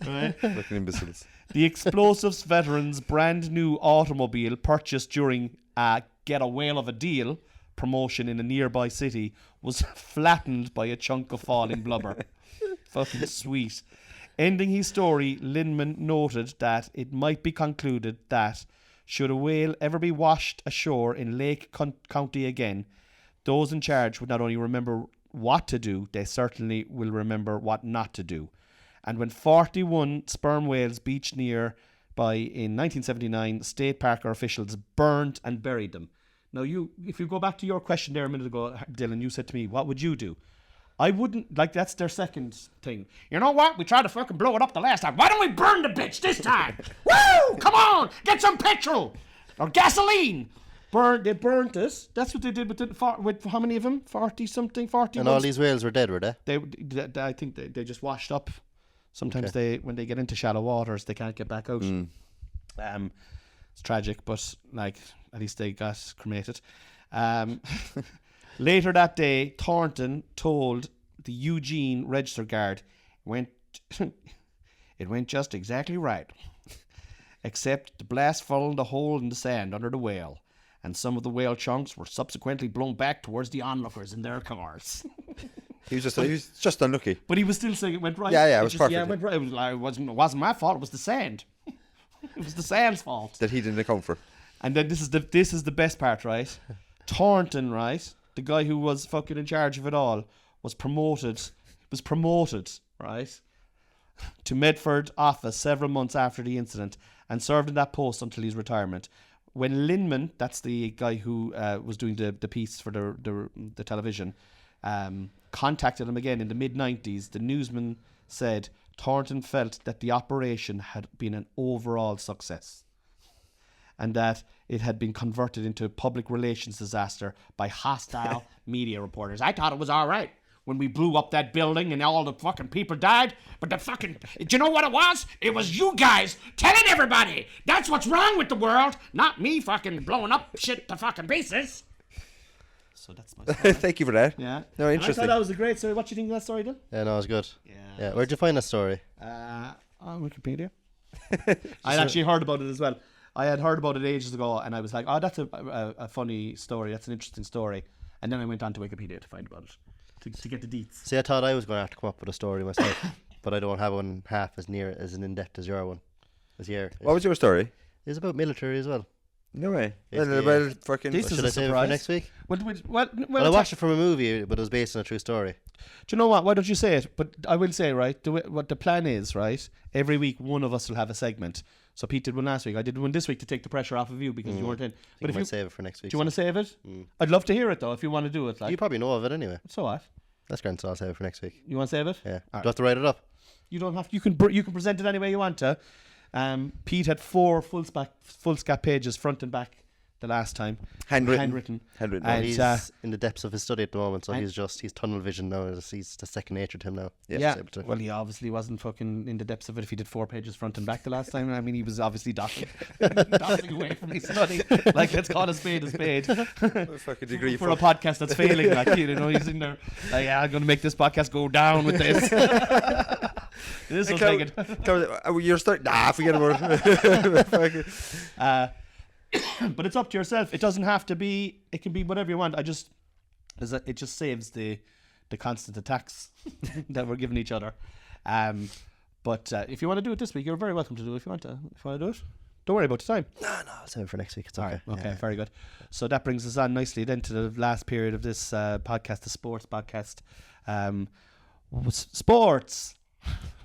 Right? Fucking imbeciles. The explosives veterans' brand new automobile purchased during a get a whale of a deal promotion in a nearby city was flattened by a chunk of falling blubber. Fucking sweet. Ending his story, Linman noted that it might be concluded that should a whale ever be washed ashore in Lake County again, those in charge would not only remember what to do, they certainly will remember what not to do. And when 41 sperm whales beached nearby in 1979, state park officials burned and buried them. Now, if you go back to your question there a minute ago, Dylan, you said to me, what would you do? I wouldn't, like, that's their second thing. You know what? We tried to fucking blow it up the last time. Why don't we burn the bitch this time? Woo! Come on! Get some petrol! Or gasoline! They burnt it. That's what they did with how many of them? 40-something? 40. And all these whales were dead, were they? I think they just washed up. Sometimes when they get into shallow waters, they can't get back out. It's tragic, but like at least they got cremated. Later that day, Thornton told the Eugene register guard, it went just exactly right, except the blast followed a hole in the sand under the whale, and some of the whale chunks were subsequently blown back towards the onlookers in their cars. He was just unlucky. But he was still saying it went right. Yeah, it was perfect. Yeah, it went right. It wasn't my fault. It was the sand. It was the sand's fault That he didn't account for. And then this is the best part, right? Thornton, right? The guy who was fucking in charge of it all was promoted, right, to Medford office several months after the incident and served in that post until his retirement. When Linman, that's the guy who was doing the piece for the television, contacted him again in the mid-90s, the newsman said Thornton felt that the operation had been an overall success and that it had been converted into a public relations disaster by hostile media reporters. I thought it was all right when we blew up that building and all the fucking people died, but do you know what it was? It was you guys telling everybody that's what's wrong with the world, not me fucking blowing up shit to fucking pieces. So that's my story. Thank you for that. Yeah. No, interesting. I thought that was a great story. What do you think of that story, Dylan? Yeah, no, it was good. Yeah. Where'd you find that story? On Wikipedia. I'd actually heard about it as well. I had heard about it ages ago, and I was like, "Oh, that's a funny story. That's an interesting story." And then I went on to Wikipedia to find about it, to get the deets. See, I thought I was going to have to come up with a story myself, but I don't have one half as in depth as your one. What was your story? It's about military as well. No way. Well, fucking. This is Should a I save it for surprise. next week? Well, I watched it from a movie, but it was based on a true story. do you know what? Why don't you say it? But I will say, right, what the plan is, right? Every week, one of us will have a segment. So Pete did one last week. I did one this week to take the pressure off of you because you weren't in. But if you save it for next week. Do you want to save it? I'd love to hear it though. If you want to do it, like. You probably know of it anyway. So what? That's grand, so I'll save it for next week. You want to save it? Yeah. All Do I have to write it up? You don't have. You can present it any way you want to. Pete had 4 full-scap pages front and back the last time. Handwritten. And He's in the depths of his study at the moment, so he's tunnel vision now. He's the second nature to him now. Yeah. Well, he obviously wasn't fucking in the depths of it if he did 4 pages front and back the last time. I mean, he was obviously dotting away from his study. Like, let's call a spade a spade. Fucking degree for a podcast that's failing. Like, you know, he's in there. Like, yeah, I'm going to make this podcast go down with this. This was taking. You're starting. Forget about it. But it's up to yourself. It doesn't have to be. It can be whatever you want. It just saves the constant attacks that we're giving each other. But if you want to do it this week, you're very welcome to do it. If you want to do it, don't worry about the time. No, I'll save it for next week. It's All okay. right. Okay. Very good. So that brings us on nicely then to the last period of this podcast, the sports podcast. Sports.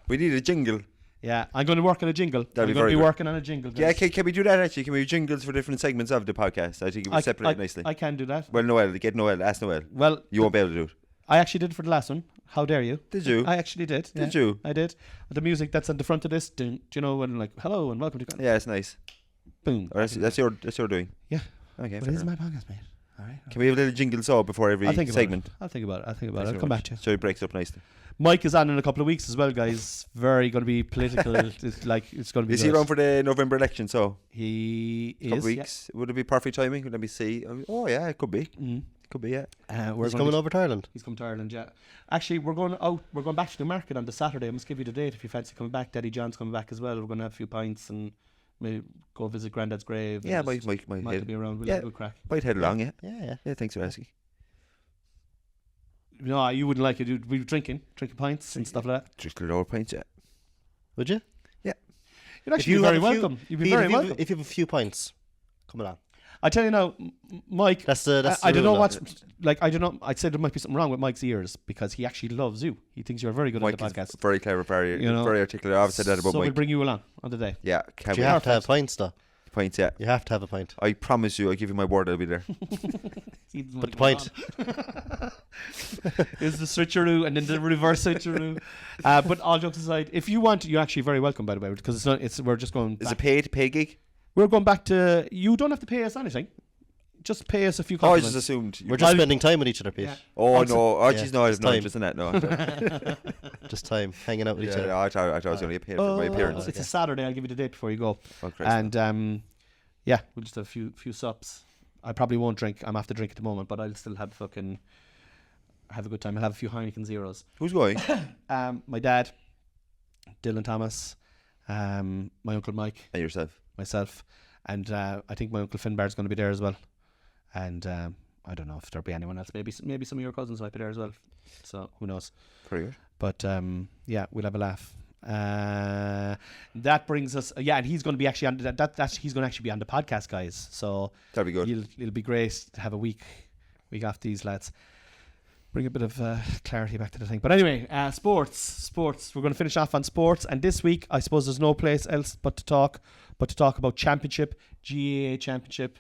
We need a jingle. Yeah, I'm going to work on a jingle. That'd I'm be going to very be good. working on a jingle. Yeah, guys. can we do that actually? Can we do jingles for different segments of the podcast? I think it would separate nicely. I can do that. Well, Noel, ask Noel. Well, You won't be able to do it. I actually did it for the last one. How dare you? Did you? I actually did. Did you? I did. The music that's on the front of this, do you know, when like, hello and welcome to... Yeah, it's nice. Boom. Or that's your doing. Yeah. Okay. But it is my podcast, mate. All right. Can we have a little jingle saw before every I'll think segment? I'll think about it. Thanks I'll very come much. back to you. So it breaks up nicely. Mike is on in a couple of weeks as well, guys. Very going to be political. It's going to be. Is he around for the November election? So he is. couple weeks. Would it be perfect timing? Would let me see. Oh yeah, it could be. Yeah. Could be. Yeah. He's coming over to Ireland. He's coming to Ireland. Yeah. Actually, we're going out. We're going back to the market on the Saturday. I must give you the date if you fancy coming back. Daddy John's coming back as well. We're going to have a few pints and maybe go visit Grandad's grave. Yeah, and just might might head, be around. We'll yeah. have a good crack. might head along, yeah. Yeah. Thanks for asking. No, you wouldn't like it. You'd be drinking pints and stuff like that. Just a lower pints, yeah. Would you? You'd actually be very have a few- welcome. You'd be Pete, very if you have- welcome. If you have a few pints, come along. I tell you now, Mike. That's the I don't know rule, what's like. I don't know. I'd say there might be something wrong with Mike's ears because he actually loves you. He thinks you're very good Mike at the is podcast. very clever, very You know, very articulate. I've said that about so Mike. we'll bring you along on the day. Yeah, But you we have to have pints, though. pints, yeah. You have to have a pint. I promise you, I give you my word, I'll be there. But the point. Is the switcheroo and then the reverse switcheroo. But all jokes aside, if you want, you're actually very welcome, by the way, because it's not. It's we're just going. Is Back. it pay gig? We're going back to. You don't have to pay us anything. Just pay us a few Oh, I compliments. just assumed. We're just spending time with each other, Pete. Yeah. Oh Also- no! Oh Yeah, jeez, no, I it's have no time. interest in that. No. Just time hanging out with each Yeah, other. no, I thought I was only paying for my appearance. It's a Saturday. I'll give you the date before you go. Oh, Christ. And yeah, we'll just have a few sups. I probably won't drink. I'm after drink at the moment, but I'll still have a good time. I'll have a few Heineken Zeros. Who's going? My dad, Dylan Thomas, my uncle Mike, And yourself. myself, and I think my uncle Finbar's going to be there as well. And I don't know if there'll be anyone else. Maybe some of your cousins might be there as well. So who knows? Very good. But yeah, we'll have a laugh. That brings us. Yeah, and he's going to be actually on he's going to actually be on the podcast, guys. So That'd be good. it'll be great to have a week off these lads. Bring a bit of clarity back to the thing. But anyway, sports. We're going to finish off on sports. And this week, I suppose there's no place else but to talk about championship, GAA championship.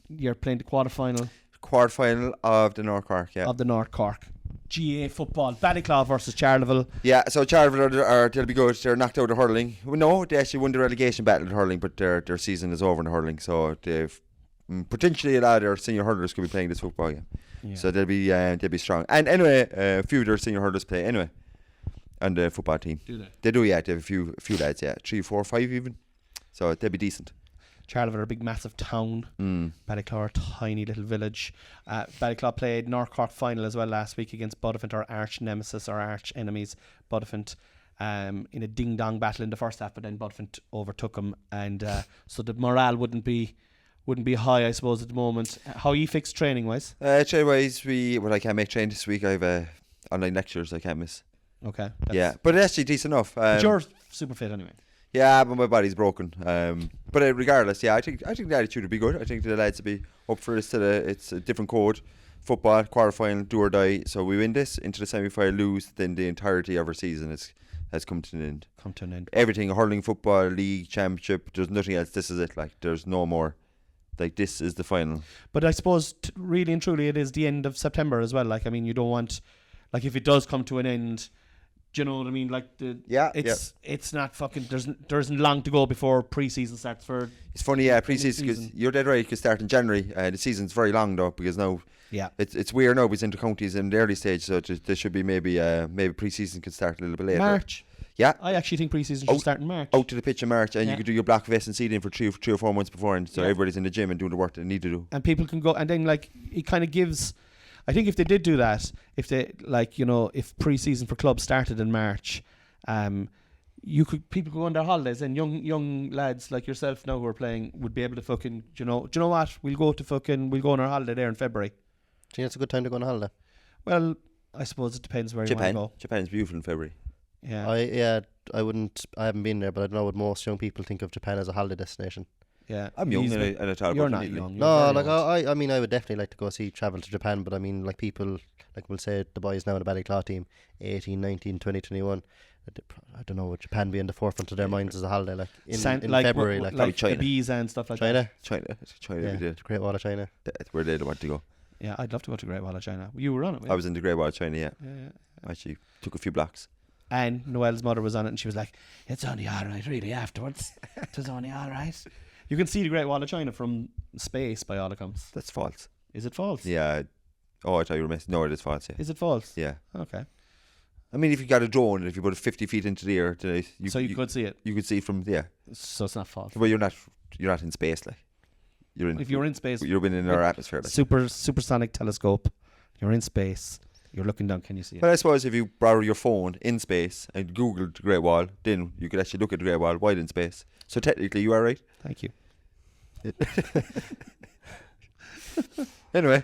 You're playing the quarterfinal Quarterfinal of the North Cork, yeah. of the North Cork GAA football. Ballyclaw versus Charleville. Yeah, so Charleville they'll be good. They're knocked out of hurling. Well, no, they actually won the relegation battle at hurling, but their season is over in hurling. So they've potentially a lot of their senior hurlers could be playing this football game. Yeah. So they'll be strong. And anyway, a few of their senior hurlers play anyway on the football team. Do they? They do, yeah. They have a few lads, yeah, 3, 4, 5 even. So they'll be decent. Charleville are a big, massive town. Ballyclaw are a tiny little village. Ballyclaw played North Cork final as well last week against Buttafant, our arch nemesis, our arch enemies, Buttafant, in a ding-dong battle in the first half, but then Buttafant overtook them, and so the morale wouldn't be high, I suppose, at the moment. How are you fixed training-wise? Train-wise, I can't make train this week. I have online lectures I can't miss. Okay. Yeah, but it's actually decent enough. But you're super fit anyway. Yeah, but my body's broken. But regardless, yeah, I think the attitude would be good. I think the lads would be up for it. It's a different code. Football, quarterfinal, do or die. So we win this into the semi-final, lose, then the entirety of our season has come to an end. Everything, hurling, football, league, championship, there's nothing else. This is it. Like, there's no more. Like, this is the final. But I suppose really and truly it is the end of September as well. Like, I mean, you don't want, like, if it does come to an end, do you know what I mean? Like, it's not fucking, there isn't long to go before pre-season starts for. It's funny, yeah, pre-season, because you're dead right, it could start in January. The season's very long though, because now it's weird now, because into counties in the early stage, so there should be maybe pre-season could start a little bit later. March. Yeah. I actually think pre-season should start in March. Out to the pitch in March, and you could do your block vest and seeding for 3 or 4 months beforehand, so everybody's in the gym and doing the work they need to do. And people can go, and then like it kind of gives. I think if they did do that, if they if pre-season for clubs started in March, people could go on their holidays, and young lads like yourself now who are playing would be able to fucking, do you know what? We'll go on our holiday there in February. Do you think it's a good time to go on holiday? Well, I suppose it depends where you want to go. Japan's beautiful in February. Yeah. I haven't been there, but I don't know what most young people think of Japan as a holiday destination. Yeah. I'm young and I thought you're about not it. young. No, like I mean, I would definitely like to go travel to Japan, but I mean, like people, like we'll say the boys now in the Ballyclaw team, 18, 19, 20, 21. I don't know, would Japan be in the forefront of their minds as a holiday, like in February, like China. Ibiza and stuff like China? that. China, Yeah, we did. the Great Wall of China. That's where they want to go. Yeah, I'd love to go to Great Wall of China. You were on it, I was in the Great Wall of China, yeah. Yeah. Actually, took a few blocks. And Noelle's mother was on it, and she was like, "It's only all right, really. Afterwards, it was only all right." You can see the Great Wall of China from space, by all accounts. That's false. Is it false? Yeah. Oh, I thought you were messing. No, it is false. Yeah. Is it false? Yeah. Okay. I mean, if you got a drone and if you put it 50 feet into the air, you could see it. You could see from So it's not false. Well, you're not in space, like. If you're in space, you're in our atmosphere. Like. supersonic telescope. You're in space. You're looking down. Can you see it? But I suppose if you borrow your phone in space and Googled the Great Wall, then you could actually look at the Great Wall while in space. So technically, you are right. Thank you. Anyway,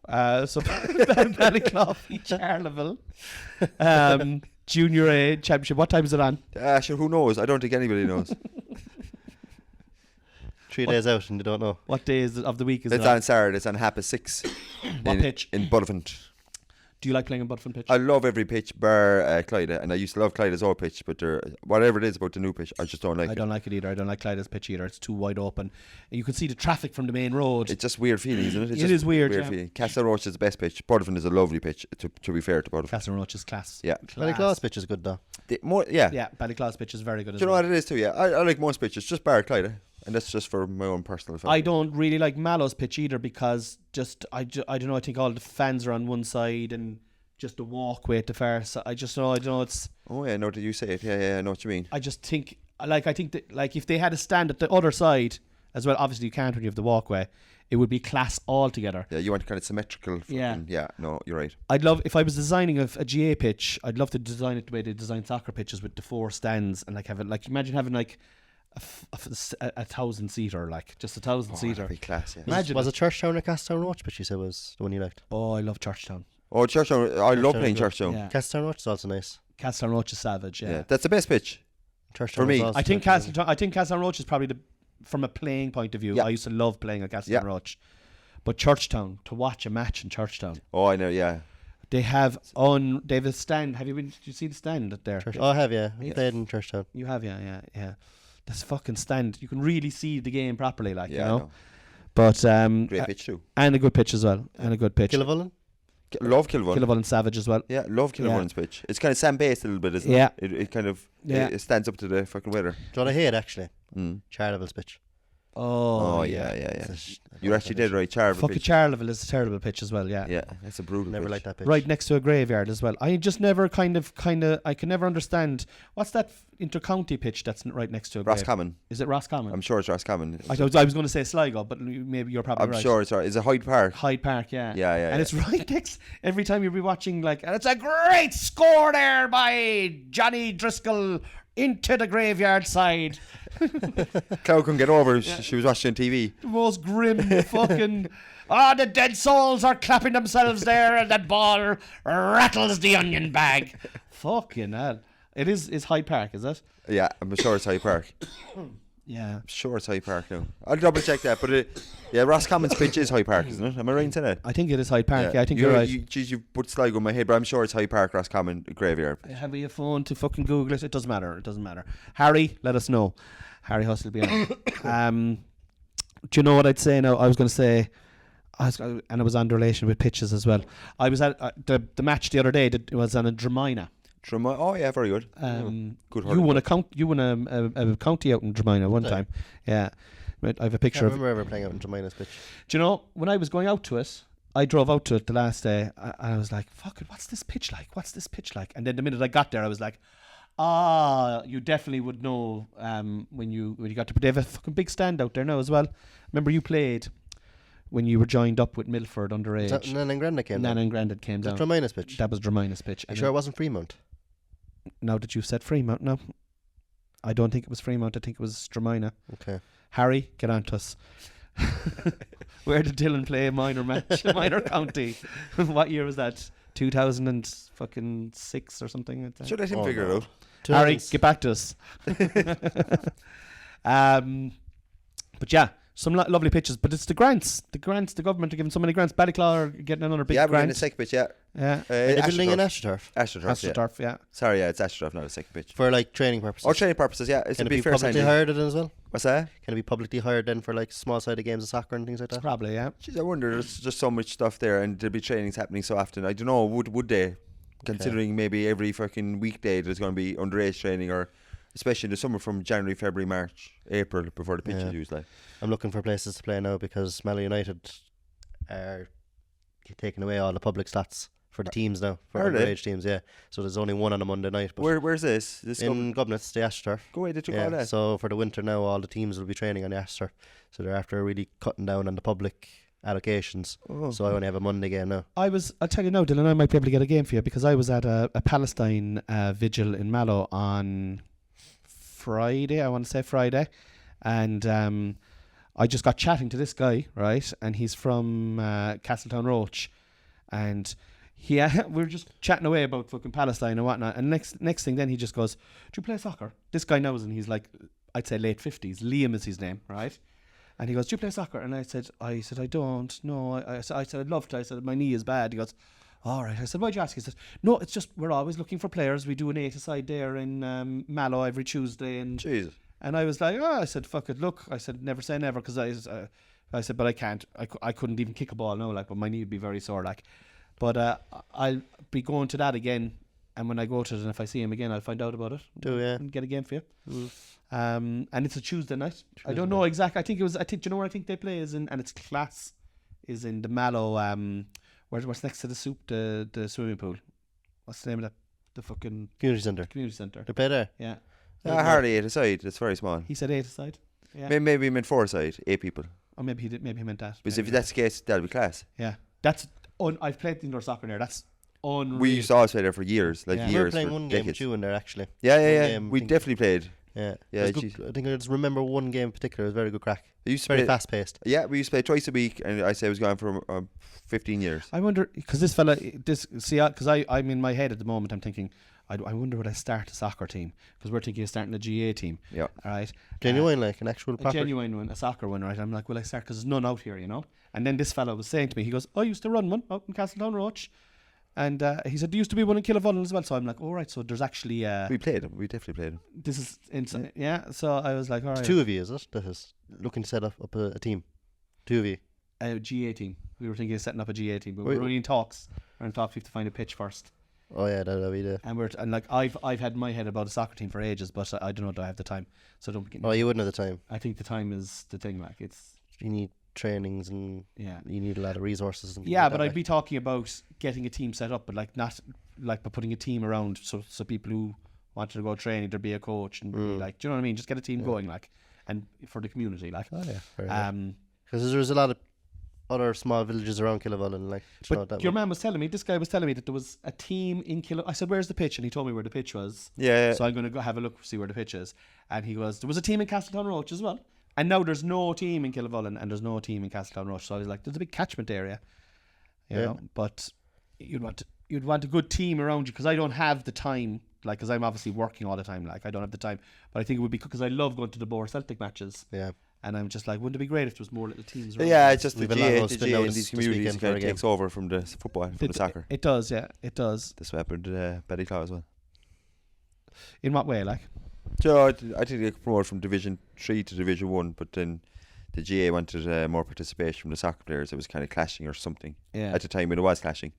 So Ballyclough v Charleville, Junior A Championship. What time is it on? sure, who knows? I don't think anybody knows. 3 days out and you don't know. What day is it of the week is It's it on? on Saturday. It's on 6:30. What pitch? In Bullivant. Do you like playing on Budford pitch? I love every pitch bar Clyde, and I used to love Clyde's old pitch, but whatever it is about the new pitch, I just don't like I it. don't like it either. I don't like Clyde's pitch either. It's too wide open. And you can see the traffic from the main road. It's just weird feeling, isn't it? It's It just is weird, yeah. feeling. Castle Roach is the best pitch. Bullivant is a lovely pitch, to be fair to Bullivant. Castle Roach is class. Yeah. Ballyclaw's pitch is good though. Yeah, Ballyclaw's pitch is very good Do as you know well. what it is too? Yeah, I like most pitches, just bar Clyde, and that's just for my own personal. I don't really like Mallow's pitch either because I don't know. I think all the fans are on one side and just the walkway at the far side. I don't know. It's. Oh yeah, no, did you say it? Yeah, I know what you mean. I just think I think that if they had a stand at the other side as well. Obviously, you can't when you have the walkway. It would be class altogether. Yeah, you want kind of symmetrical. Yeah. No, you're right. I'd love if I was designing a GA pitch. I'd love to design it the way they design soccer pitches with the 4 stands and have it imagine having a 1,000-seater, just a 1,000-seater. That'd be class. Yeah. Imagine Was it Churchtown or Casttown Roach pitch you said was the one you liked? Oh, I love Churchtown. Oh, Churchtown! I love playing is good. Churchtown. Yeah. Casttown Roach is also nice. Castle Roach is savage. Yeah, that's the best pitch. Churchtown For me. is also I think good. I think Castle Roach is probably from a playing point of view. Yeah. I used to love playing at Castle Yeah. Roach, but Churchtown, to watch a match in Churchtown, Oh, I know. Yeah. they have a stand. Have you been? Did you see the stand there? Oh, I have, yeah. Yeah. Played in Churchtown. You have, yeah. This fucking stand, you can really see the game properly, Yeah, you I know. know. But Great pitch too. and a good pitch as well, and a good pitch. Killavullen? Love Kilvun. Killavullen and Savage as well. Yeah, love Kilvun's pitch. It's kind of sand-based a little bit, isn't Yeah. it? It kind of Yeah. it stands up to the fucking weather. Do you know what I hate actually? Mm. Charleville's pitch. Oh, yeah. It's You're actually dead right. Charleville Fucking pitch. Charleville is a terrible pitch as well. Yeah. Yeah, that's a brutal Never pitch. liked that pitch. Right next to a graveyard as well. I just never kind of I can never understand what's that inter-county pitch that's right next to a graveyard. Roscommon. Is it Roscommon? I'm sure it's Roscommon. I was going to say Sligo, but maybe you're probably I'm right. sure it's right. Is it Hyde Park? Hyde Park, yeah. Yeah. And it's right next. Every time you'll be watching, and it's a great score there by Johnny Driscoll into the graveyard side. Cloud couldn't get over. She was watching TV. The most grim fucking. The dead souls are clapping themselves there, and that ball rattles the onion bag. Fucking hell! It's Hyde Park, is it? Yeah, I'm sure it's Hyde Park. Yeah. I'm sure it's Hyde Park now. I'll double check that. But Roscommon's pitch is Hyde Park, isn't it? Am I right in saying that? I think it is Hyde Park. Yeah, I think you're right. You put Sligo in my head, but I'm sure it's Hyde Park, Roscommon graveyard. Have we a phone to fucking Google it? It doesn't matter. Harry, let us know. Harry Hustle be on. Do you know what I'd say now? I was going to say, and it was on relation with pitches as well. I was at the match the other day. It was on a Dromina. Oh yeah, very good. Good. You won a county out in Dromina one time. Yeah, I have a I picture can't of. remember ever playing out in Dromina's pitch. Do you know when I was going out to it? I drove out to it the last day. I was like, "Fuck it, what's this pitch like? What's this pitch like?" And then the minute I got there, I was like, you definitely would know when you got to. They have a fucking big stand out there now as well. Remember you played when you were joined up with Milford underage. Is that Nana and Granda came Nana down? and Grandad came That's down. Dromina's pitch. That was Dromina's pitch. You And sure it wasn't Fremont? now that you've said Fremont, no, I don't think it was Fremont. I think it was Dromina. Okay. Harry, get on to us. Where did Dylan play a minor match, a minor county? What year was that? 2006 or something like that. Should let him figure it out. Harry, get back to us. But yeah, some lovely pitches. But it's the grants. The government are giving so many grants. Ballyclaw are getting another big Yeah, we're in grant. the second pitch. Yeah. Yeah. Are they building an AstroTurf AstroTurf. Yeah. AstroTurf, yeah. Sorry, yeah, it's AstroTurf, not a second pitch. for like training purposes? Oh, training purposes, yeah. It's Can a it be big fair publicly signing. hired then as well? What's that? Can it be publicly hired then for like small-sided games of soccer and things like that? Probably, yeah. Jeez, I wonder. There's just so much stuff there, and there'll be trainings happening so often. I don't know. Would they? Considering maybe every fucking weekday there's going to be underage training, or especially in the summer from January, February, March, April before the pitch is used. Like, I'm looking for places to play now because Mallow United are taking away all the public slots for the teams now, for Are they? underage teams, yeah. So there's only one on a Monday night. But where's this? This in Gobnitz, the AstroTurf. go away. They took all Yeah, that. so for the winter now, all the teams will be training on the AstroTurf. So they're after really cutting down on the public allocations. Oh. So I only have a Monday game now. I'll tell you now, Dylan, I might be able to get a game for you because I was at a Palestine vigil in Mallow on Friday, I want to say Friday. And I just got chatting to this guy, right? And he's from Castletown Roach. And we were just chatting away about fucking Palestine and whatnot. And next thing then he just goes, do you play soccer? This guy knows, and he's like, I'd say late 50s. Liam is his name, right? And he goes, do you play soccer? And I said, I don't. No, I said, I'd love to. I said, my knee is bad. He goes, all right. I said, why'd you ask? He said, no, it's just we're always looking for players. We do an 8-a-side there in Mallow every Tuesday. And Jesus. And I was like, I said, fuck it. Look, I said, never say never, because I said, but I can't. I couldn't even kick a ball now, like, but my knee would be very sore, like. But I'll be going to that again, and when I go to it, and if I see him again, I'll find out about it. And get a game for you. And it's a Tuesday night. I don't know exactly. I think do you know where I think they play is in, and its class is in the Mallow. What's next to the swimming pool? What's the name of that? The fucking Community centre. They play there. Yeah. Hardly 8-a-side. It's very small. He said 8-a-side. Yeah. Maybe he meant 4-a-side, 8 people. Or maybe he meant that. Because if that's the case, that'll be class. Yeah. That's I've played indoor soccer there. That's unreal. We used to always play there for years, We years. were playing for one game decades. with you in there, actually. Yeah. We definitely played. Yeah. Yeah, It was good. I think I just remember one game in particular. It was very good crack. We used to Very play, fast paced. Yeah, we used to play twice a week, and I say I was gone for 15 years. I wonder, because this fella, because I'm in my head at the moment, I'm thinking, I wonder would I start a soccer team? Because we're thinking of starting a GA team. Yeah. All right. Genuine, like an actual proper. A genuine one, a soccer one, right? I'm like, will I start? Because there's none out here, you know? And then this fella was saying to me, he goes, I used to run one out in Castletown Roach. And he said, there used to be one in Killavullen as well. So I'm like, all right, so there's actually... we played them. We definitely played them. This is insane. Yeah, so I was like, all right. Two of you, is it? That is looking to set up a team. Two of you. A GA team. We were thinking of setting up a GA team, but we're only in talks. We're in talks, we have to find a pitch first. Oh yeah, that'll be the. And like I've had in my head about a soccer team for ages, but I don't know, do I have the time? So don't. Oh, you wouldn't have the time. I think the time is the thing. Like you need trainings and you need a lot of resources. And but I'd be talking about getting a team set up, but like not like by putting a team around so people who wanted to go training, there'd be a coach and be like, do you know what I mean? Just get a team going, like, and for the community, like. Oh yeah. Because there's a lot of other small villages around Killavullen, like. But your man was telling me, this guy was telling me that there was a team in Killavullen. I said, where's the pitch? And he told me where the pitch was. Yeah. So I'm going to go have a look, see where the pitch is. And he goes, there was a team in Castletown Roach as well. And now there's no team in Killavullen and there's no team in Castletown Roach. So I was like, there's a big catchment area, you know. But you'd want a good team around you, because I don't have the time, like, because I'm obviously working all the time. Like, I don't have the time. But I think it would be, because I love going to the Bore Celtic matches. Yeah. And I'm just like, wouldn't it be great if there was more little teams around? Yeah, it's just the We've a lot of GA in this these communities weekend kind of for a takes over from the football, from the soccer. It does, yeah, it does. This happened to Betty Claw as well. In what way, like? So I think they got promoted from Division 3 to Division 1, but then the GA wanted more participation from the soccer players. It was kind of clashing or something. Yeah. At the time when it was clashing.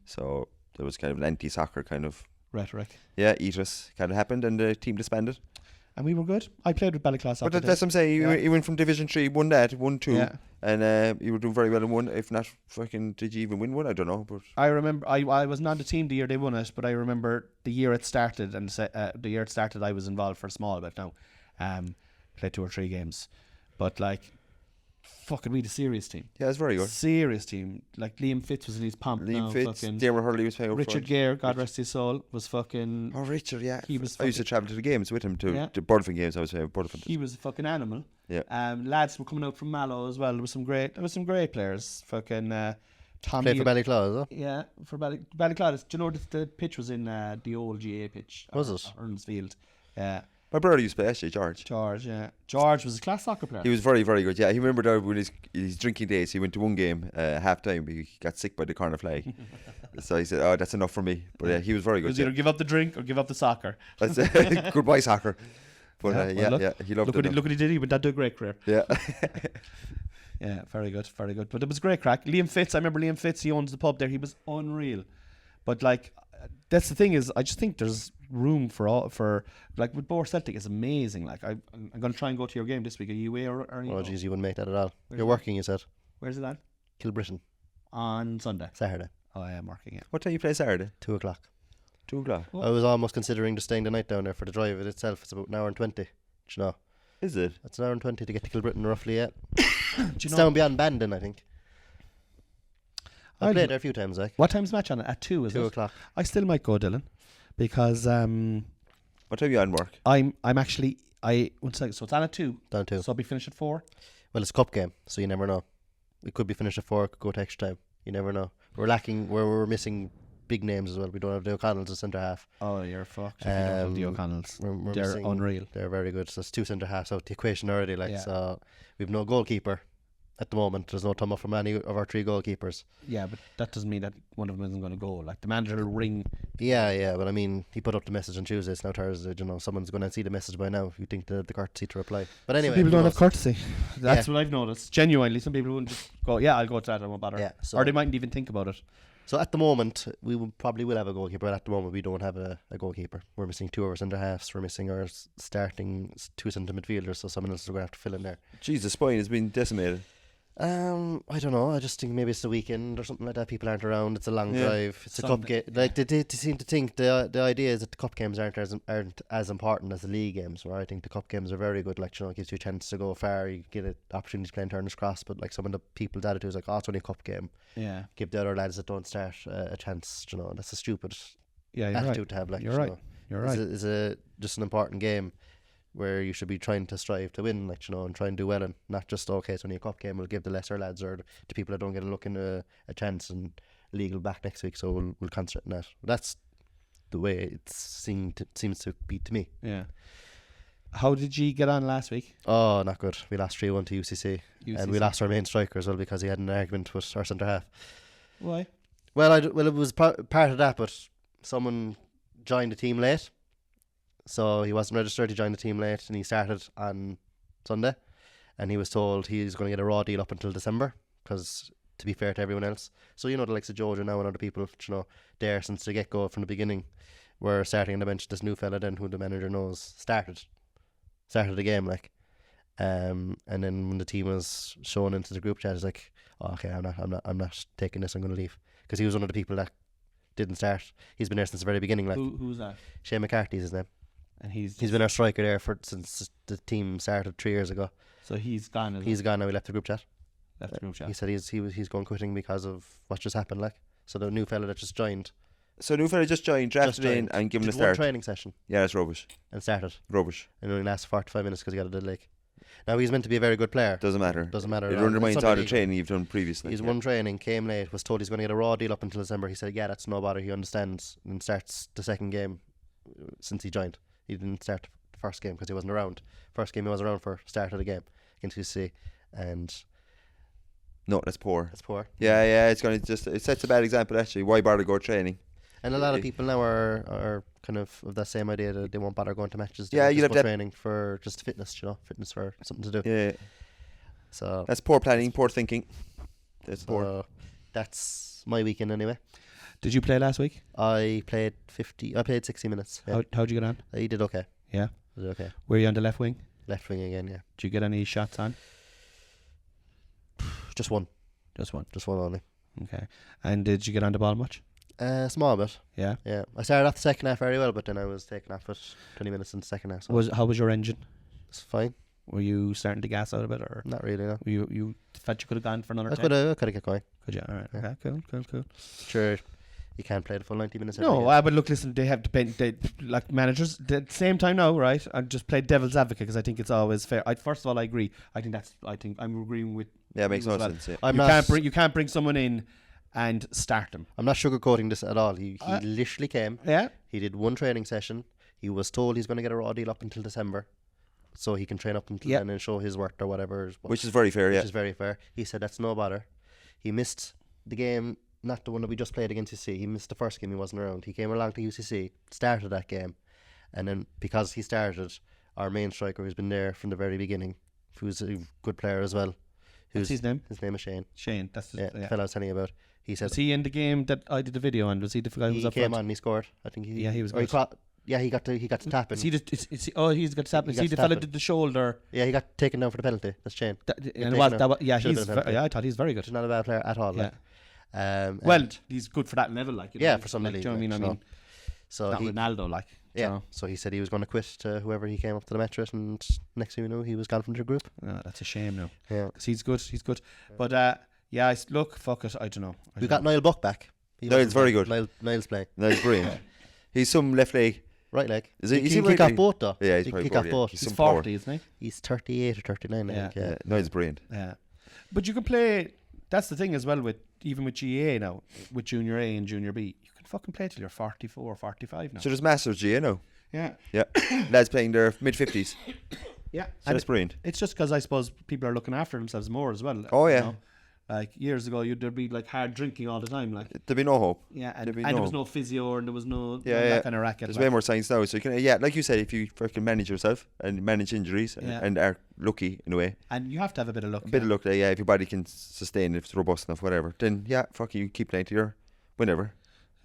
So there was kind of an anti-soccer kind of rhetoric. Yeah, eatus kind of happened, and the team disbanded. And we were good. I played with Ballyclaw soccer. But that's what I'm saying. You went from Division 3, won 2, and you were doing very well in 1. If not, fucking, did you even win 1? I don't know. But I remember I was not on the team the year they won it, but I remember the year it started, and I was involved for a small bit now. Played 2 or 3 games, but like, fucking, we had a serious team. Yeah, it's very good. Serious team. Like, Liam Fitz was in his pomp. Liam Fitz, Dermot Hurley was playing up Richard front. Gare, God rest his soul, was fucking. Oh, Richard, yeah. He was. I used to travel to the games with him, to the Burford games. I was playing Burford. He was a fucking animal. Yeah. Lads were coming out from Mallow as well. There was some great players. Fucking Tommy. Played for Ballyclaw, is it? Yeah, for Ballyclaw. Do you know the pitch was in the old GA pitch? Was it? Earnsfield. Yeah. My brother used to play, actually, George. Yeah. George was a class soccer player. He was very, very good. Yeah, he remembered that with his drinking days. He went to one game, half time. He got sick by the corner flag. So he said, "Oh, that's enough for me." But he was very good. It was either give up the drink or give up the soccer. That's goodbye soccer. But he loved it. Look what he did. He went on to a great career. Yeah. Yeah, very good. But it was great crack. Liam Fitz, I remember Liam Fitz. He owns the pub there. He was unreal. But like, that's the thing is, I just think there's room for like with Bore Celtic is amazing. Like I'm going to try and go to your game this week. Are you away or Oh jeez, you wouldn't make that at all. Where's You're working, you said. Where's it at? Kilbrittain. On Sunday. Saturday. Oh, I am working. Yeah. What time you play Saturday? 2 o'clock. 2 o'clock. I was almost considering just staying the night down there for the drive it itself. It's about an hour and 20. Do you know? Is it? It's an hour and 20 to get to Kilbrittain roughly, yeah. Do you It's know? down beyond Bandon, I think. I played there a few times, like. What time's the match on it? At 2, is 2 it? o'clock. I still might go, Dylan, because What time are you on work? I'm actually one second. So it's on at 2. Down 2. So I'll be finished at 4. Well, it's a cup game, so you never know. We could be finished at 4, could go to extra time. You never know. We're missing big names as well. We don't have the O'Connells as centre half. Oh, you're fucked. If you don't have the O'Connells. They're missing- unreal. They're very good. So it's 2 centre halves out the equation already. Like Yeah. so, we've no goalkeeper at the moment. There's no thumb up from any of our 3 goalkeepers. Yeah, but that doesn't mean that one of them isn't going to go. Like the manager will ring. Yeah, but I mean, he put up the message on Tuesday. It's now Thursday. You know, someone's going to see the message by now. You think the courtesy to reply. But anyway, Some people who don't have knows? courtesy. That's what I've noticed. Genuinely, some people wouldn't just go, yeah, I'll go to that, I won't bother. Yeah, so- Or they mightn't even think about it. So at the moment, probably will have a goalkeeper. But at the moment, we don't have a goalkeeper. We're missing 2 of our centre halves. We're missing our starting 2 centre midfielders. So someone else is going to have to fill in there. Jeez, the spine has been decimated. I don't know. I just think maybe it's the weekend or something like that. People aren't around. It's a long drive. It's a cup game. Like they seem to think the idea is that the cup games aren't as important as the league games. Where I think the cup games are very good. Like, you know, it gives you a chance to go far. You get an opportunity to play in Turner's Cross. But like some of the people's attitudes, like, oh, it's only a cup game. Yeah. Give the other lads that don't start a chance. You know, that's a stupid Yeah, you're attitude right. to have. Like, You're you right. know. You're right. It's just an important game where you should be trying to strive to win, like, you know, and try and do well, and not just, okay, it's only a cup game, we'll give the lesser lads or the people that don't get a look in a chance and league will back next week, so we'll concentrate on that. That's the way it seems to be to me. Yeah. How did you get on last week? Oh, not good. We lost 3-1 to UCC, and we lost our main striker as well because he had an argument with our centre half. Why? Well, it was part of that, but someone joined the team late. So he wasn't registered, he joined the team late, and he started on Sunday, and he was told he's going to get a raw deal up until December, because to be fair to everyone else. So, you know, the likes of Jojo now and other people, you know, there since the get-go from the beginning, were starting on the bench. This new fella then, who the manager knows, started the game, like, and then when the team was shown into the group chat, he's like, oh, okay, I'm not taking this, I'm going to leave, because he was one of the people that didn't start. He's been there since the very beginning, like. Who's that? Shane McCarthy's his name. And he's been our striker there since the team started 3 years ago. So he's gone. He's gone now. He left the group chat. Left the group chat. He said he's going quitting because of what just happened. Like, so the new fella that just joined. So new fella just joined, drafted in, and given a did start. one training session. Yeah, that's rubbish. And started. Rubbish. And only lasted 45 minutes because he got a dead leg. Now he's meant to be a very good player. Doesn't matter. Doesn't matter. It at all. undermines It's all Sunday the league. training you've done previously. He's won training, came late, was told he's going to get a raw deal up until December. He said, yeah, that's no bother. He understands, and starts the second game since he joined. He didn't start the first game because he wasn't around. First game he was around for, start of the game against UC, and No, that's poor. that's poor. Yeah, it's going to it sets a bad example actually. Why bother go training? And a lot of people now are kind of that same idea that they won't bother going to matches. They Yeah, just you'd have go that- training for just fitness, you know, fitness for something to do. Yeah, So that's poor planning, poor thinking. That's poor. so that's my weekend anyway. Did you play last week? I played 60 minutes. Yeah. How'd you get on? He did okay. Yeah. He did okay. Were you on the left wing? Left wing again, yeah. Did you get any shots on? Just one Just one. only. Okay. And did you get on the ball much? Small bit. Yeah. Yeah. I started off the second half very well, but then I was taken off at 20 minutes in the second half. So How was your engine? it's fine. Were you starting to gas out a bit, or Not really, no. you thought you could have gone for another? I 10? could have kept going. Could you? All right. Yeah. Okay. Cool. Sure, you can't play the full 90 minutes. every No, game. but look, listen. They have to pay. Like managers, at the same time now, right? I just play devil's advocate because I think it's always fair. First of all, I agree. I think I'm agreeing with. Yeah, it makes you no as well. sense. Yeah. I'm you not. can't bring someone in and start them. I'm not sugarcoating this at all. He Uh, literally came. Yeah. He did one training session. He was told he's going to get a raw deal up until December, so he can train up until then and show his worth or whatever. Which is very fair, Which yeah. is very fair. He said that's no bother. He missed the game, not the one that we just played against UCC. He missed the first game. He wasn't around. He came along to UCC, started that game, and then because he started, our main striker who's been there from the very beginning, who's a good player as well. What's his name? His name is Shane. Shane. That's Yeah, the fella I was telling you about. He said Was he in the game that I did the video on? Was he the guy who was he up came front? on and he scored. I think he. Yeah, he was or he good. caught, yeah, he got to tap in. Is he he's got to tap. He Is got he to the fella tap did the shoulder? Yeah, he got taken down for the penalty. That's Shane. And taken it was, out. yeah, Should've he's been a penalty. I thought he's very good. He's not a bad player at all. Yeah. Like. And Well, he's good for that level, like. yeah, for some like, league. do you know what I mean? like, so Not he, Ronaldo, like. yeah. So, So he said he was going to quit to whoever he came up to the Metro, and next thing you know, he was gone from the group. that's a shame now. Yeah. Because he's good. But Yeah, look, fuck it. I don't know. We got Niall Buck back. Niall's very good. Niall's playing. Niall's brilliant. He's some left leg. Right leg. Is he? He Is can he kick right off leg? both though. Yeah, he's He probably can kick off forward, both. He's some power. 40, isn't he? He's 38 or 39, I Yeah. think. Yeah, Niall's brilliant. Yeah. But you can play. That's the thing as well with even with GA now, with Junior A and Junior B. You can fucking play till you're 44, 45 now. So there's Masters GA now. Yeah. Yeah, lads playing their mid-50s. Yeah. So And that's brilliant. it's just because I suppose people are looking after themselves more as well. Oh, yeah. know? Like years ago, there'd be like hard drinking all the time. Like There'd be no hope. yeah, and There'd be there no- was no physio and there was no Yeah, that yeah. kind of racket. There's like. way more science now, so you can, like you said, if you freaking manage yourself and manage injuries Yeah. and are lucky in a way, And you have to have a bit of luck. a bit of luck there, yeah, if your body can sustain it, if it's robust enough, whatever, then yeah, fuck you keep playing to your whenever.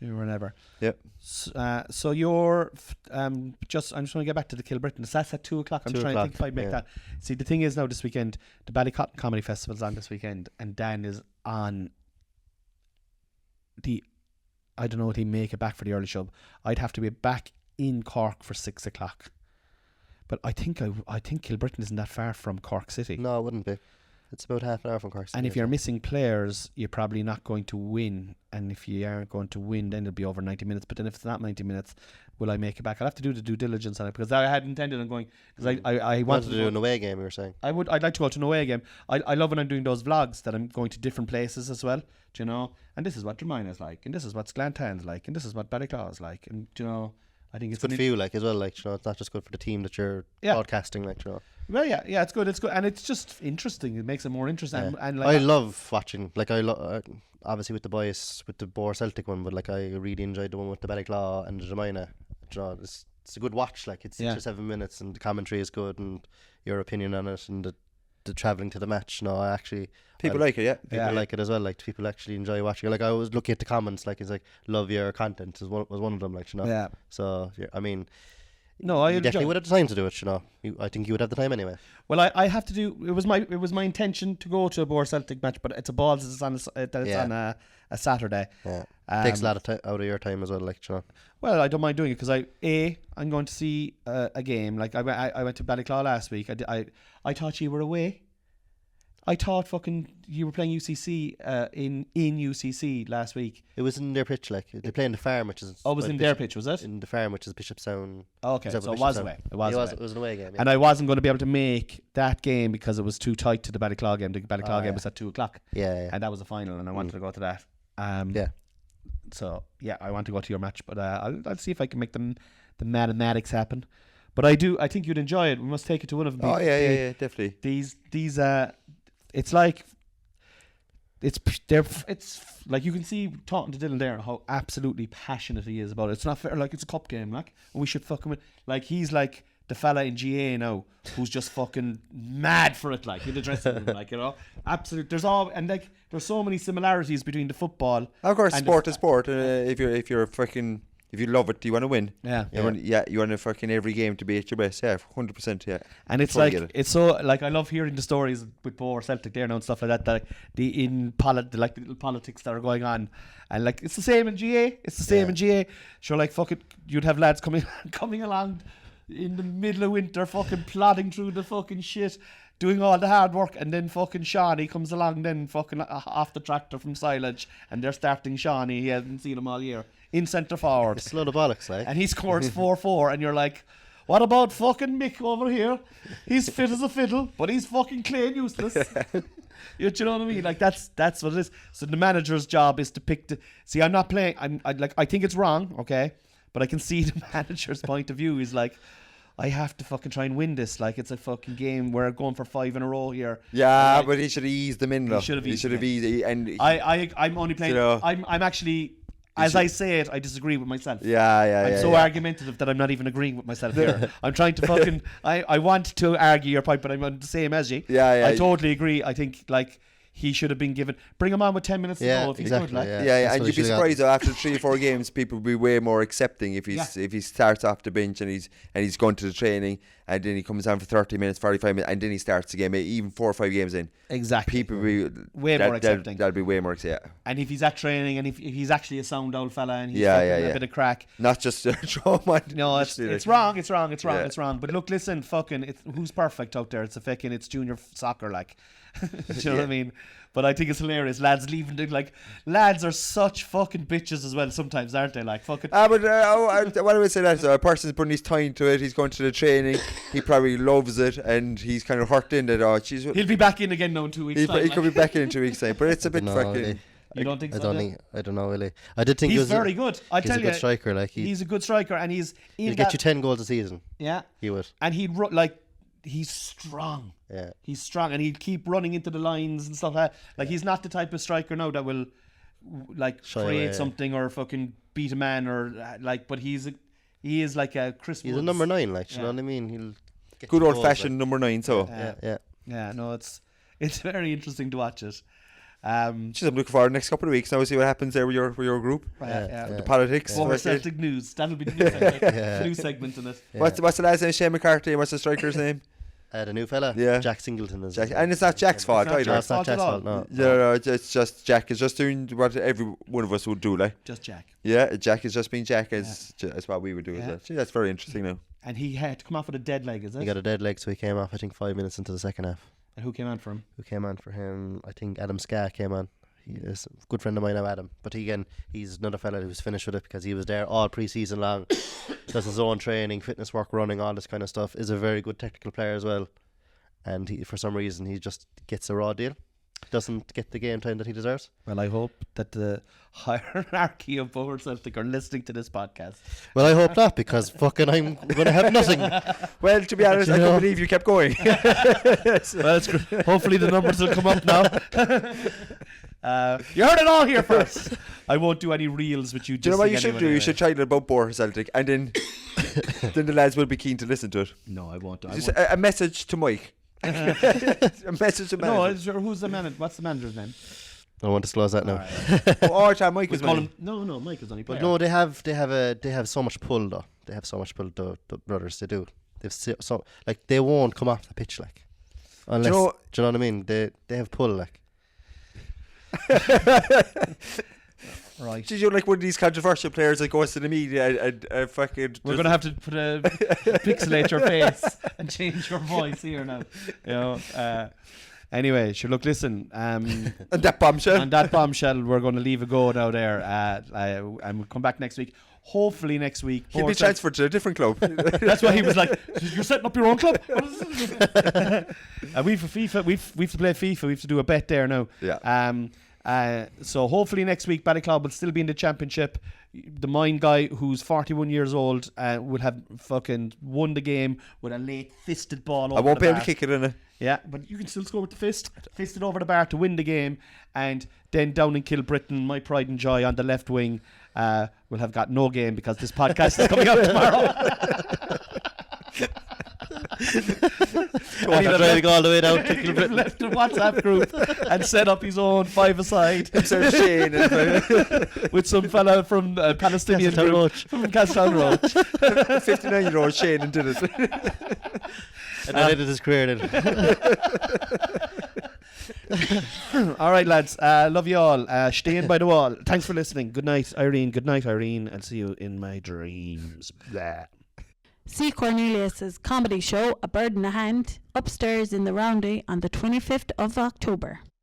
Whenever. Yep. So you're I'm just going to get back to the Kilbritton. That's at 2 o'clock. I'm 2 trying to think if o'clock, I'd make yeah. that. See, the thing is now this weekend, the Ballycotton Comedy Festival's on this weekend, and Dan is on I don't know what he make it back for the early show. I'd have to be back in Cork for 6 o'clock. But I think Kilbritton isn't that far from Cork City. No, it wouldn't be. It's about half an hour from Cork City. And if you're missing players, you're probably not going to win. And if you aren't going to win, then it'll be over 90 minutes. But then if it's not 90 minutes, will I make it back? I'll have to do the due diligence on it because I had intended on going because I wanted to do an away game, you were saying. I'd like to go to an away game. I love when I'm doing those vlogs that I'm going to different places as well. Do you know? And this is what Dromina's like, and this is what Sklantan's like, and this is what Ballyclaw's like, and do you know, I think It's good for you, like, as well, like, you know, it's not just good for the team that you're broadcasting, like, you know. Well, yeah, it's good, and it's just interesting. It makes it more interesting. Yeah. And like I love watching, like, obviously with the boys, with the Boer Celtic one, but like, I really enjoyed the one with the Ballyclaw and the Dromina. You know, it's a good watch, like, it's 6 or 7 minutes, and the commentary is good, and your opinion on it, and the travelling to the match. No, I actually People like it, yeah. people like it as well. Like, people actually enjoy watching it. Like, I was looking at the comments, like, it's like, love your content was one of them, like, you know. Yeah. So I mean, no, I you definitely enjoy- would have the time to do it, you know. I think you would have the time anyway. Well, I have to do. It was my intention to go to a Boer Celtic match, but it's a balls. It's on on a Saturday. Yeah, takes a lot of time out of your time as well, like, you know. Well, I don't mind doing it because I'm going to see a game. Like I went to Ballyclaw last week. I thought you were away. I thought fucking you were playing UCC in UCC last week. It was in their pitch, like they play in the farm, which is Oh, it was in their pitch, was it? in the farm, which is Bishopstown. Oh, okay, Is that so it what was Bishopstown- away. It was an away game. Yeah. And I wasn't going to be able to make that game because it was too tight to the Ballyclaw game. The Ballyclaw game yeah. was at 2 o'clock. yeah. And that was the final, and I wanted to go to that. Yeah. So yeah, I want to go to your match, but I'll see if I can make the mathematics happen. But I think you'd enjoy it. We must take it to one of them. Oh yeah, definitely. These it's like it's like you can see talking to Dylan there how absolutely passionate he is about it. It's not fair. Like, it's a cup game, like, and we should fucking win. Like, he's like the fella in GA now who's just fucking mad for it, like, in the dressing room, like, you know, absolute. There's so many similarities between the football. Of course, and sport is sport. If you're freaking, if you love it, you want to win. Yeah. You want to fucking every game to be at your best. Yeah, 100%. Yeah. And it's Totally like get it. it's so like I love hearing the stories with Boer Celtic there now and stuff like that. That the little politics that are going on, and like it's the same in GA. It's the same in GA. Sure, like fuck it, you'd have lads coming along in the middle of winter, fucking plodding through the fucking shit, doing all the hard work, and then fucking Shawnee comes along then fucking off the tractor from silage, and they're starting Shawnee. He hasn't seen him all year in centre forward. It's a load of bollocks, like. And he scores 4-4, and you're like, what about fucking Mick over here? He's fit as a fiddle, but he's fucking clay and useless. You know what I mean? Like, that's what it is. So the manager's job is to pick the. See, I'm not playing. I think it's wrong, okay, but I can see the manager's point of view. He's like, I have to fucking try and win this. Like, it's a fucking game. We're going for 5 in a row here. Yeah, but he should have eased them in. He should have eased them in. And I'm only playing. You know, I'm actually. As I say it, I disagree with myself. yeah. I'm so argumentative that I'm not even agreeing with myself here. I'm trying to fucking. I want to argue your point, but I'm on the same as you. Yeah. I totally agree. I think, like, he should have been given. Bring him on with 10 minutes to go if exactly. he could. Like. Yeah, Yeah, that's and what you'd he be should've surprised though, after 3 or 4 games, people will be way more accepting if he starts off the bench and he's going to the training, and then he comes on for 30 minutes, 45 minutes, and then he starts the game, even 4 or 5 games in. Exactly. People will be Way more accepting. That'll be way more accepting. And if he's at training, and if he's actually a sound old fella, and he's a bit of crack. Not just trauma. No, it's wrong. It's wrong. Yeah. But look, listen, fucking, who's perfect out there? It's junior soccer, like. Do you know what I mean? But I think it's hilarious. Lads leaving lads are such fucking bitches as well sometimes, aren't they? Like fucking. But what I would say that a person's putting his time to it. He's going to the training. He probably loves it, and he's kind of hurt in that. Oh, geez, he'll be back in again now in 2 weeks. He could be back in 2 weeks time, but it's a bit fucking. Really. You don't think so? I don't know really. I did think he's he was very good. I tell he's a good striker. Like he's a good striker, and he'll get you 10 goals a season. Yeah, he would. And he's strong. Yeah, he's strong, and he'd keep running into the lines and stuff like that. Like he's not the type of striker now that will create something or fucking beat a man or But he is like a Chris. He's a number 9. Like, you know what I mean? He'll get good old fashioned number 9. So yeah. No, it's very interesting to watch it. I'm looking forward to the next couple of weeks now. See what happens there with your group. The politics. Over Celtic news. That'll be the new segment, new segment in it. What's the lad's name? Shane McCarthy. What's the striker's name? The new fella. Jack Singleton is. And it's not Jack's fault either. It's not Jack's fault. No. It's just Jack is just doing what every one of us would do, like. Just Jack. Yeah, Jack is just being Jack as what we would do as well. See, that's very interesting now. And he had to come off with a dead leg, is it? He got a dead leg, so he came off. I think 5 minutes into the second half. And who came on for him? I think Adam Ska came on. He is a good friend of mine now, Adam. But he's another fella who's finished with it because he was there all pre-season long. Does his own training, fitness work, running, all this kind of stuff. Is a very good technical player as well. And for some reason, he just gets a raw deal. Doesn't get the game time that he deserves. Well, I hope that the hierarchy of Over Celtic are listening to this podcast. Well, I hope not, because fucking I'm going to have nothing. Well, to be honest, I can't believe you kept going. Well, it's good. Hopefully the numbers will come up now. You heard it all here first. I won't do any reels with you. Do you know what you should do? You should try it about Over Celtic, and then the lads will be keen to listen to it. No, I won't. A message to Mike. A message to manager. No, who's the manager? What's the manager's name? I don't want to disclose that now. Right. Mike is him. No, Mike is only player. But no, they have so much pull though. They have so much pull. The brothers, they do. They've so like they won't come off the pitch like unless do you know what I mean. They have pull like. Right. Did you like one of these controversial players that goes to the media and fucking? We're gonna have to put pixelate your face and change your voice here now. You know. Anyway, sure. Look, listen. And that bombshell. We're going to leave a go now there. And we'll come back next week. Hopefully next week. He'll be transferred to a different club. That's why he was like, "You're setting up your own club." We for FIFA. We've to play FIFA. We have to do a bet there now. Yeah. So hopefully next week Ballyclough will still be in the championship. The Mine guy, who's 41 years old, will have fucking won the game with a late fisted ball. I won't be able to kick it in it. Yeah, but you can still score with the fist it over the bar to win the game. And then down in Kilbrittain, my pride and joy on the left wing will have got no game because this podcast is coming out tomorrow. Driving all the way down to Kilbrittain. Left a WhatsApp group and set up his own 5-a-side with some fella from Palestinian group from Castleton Road. 59-year-old Shane and did it. And then ended his career then. All right, lads. Love you all. Staying by the wall. Thanks for listening. Good night, Irene. Good night, Irene. I'll see you in my dreams. Blah. See Cornelius's comedy show, A Bird in the Hand, upstairs in the Roundy on the 25th of October.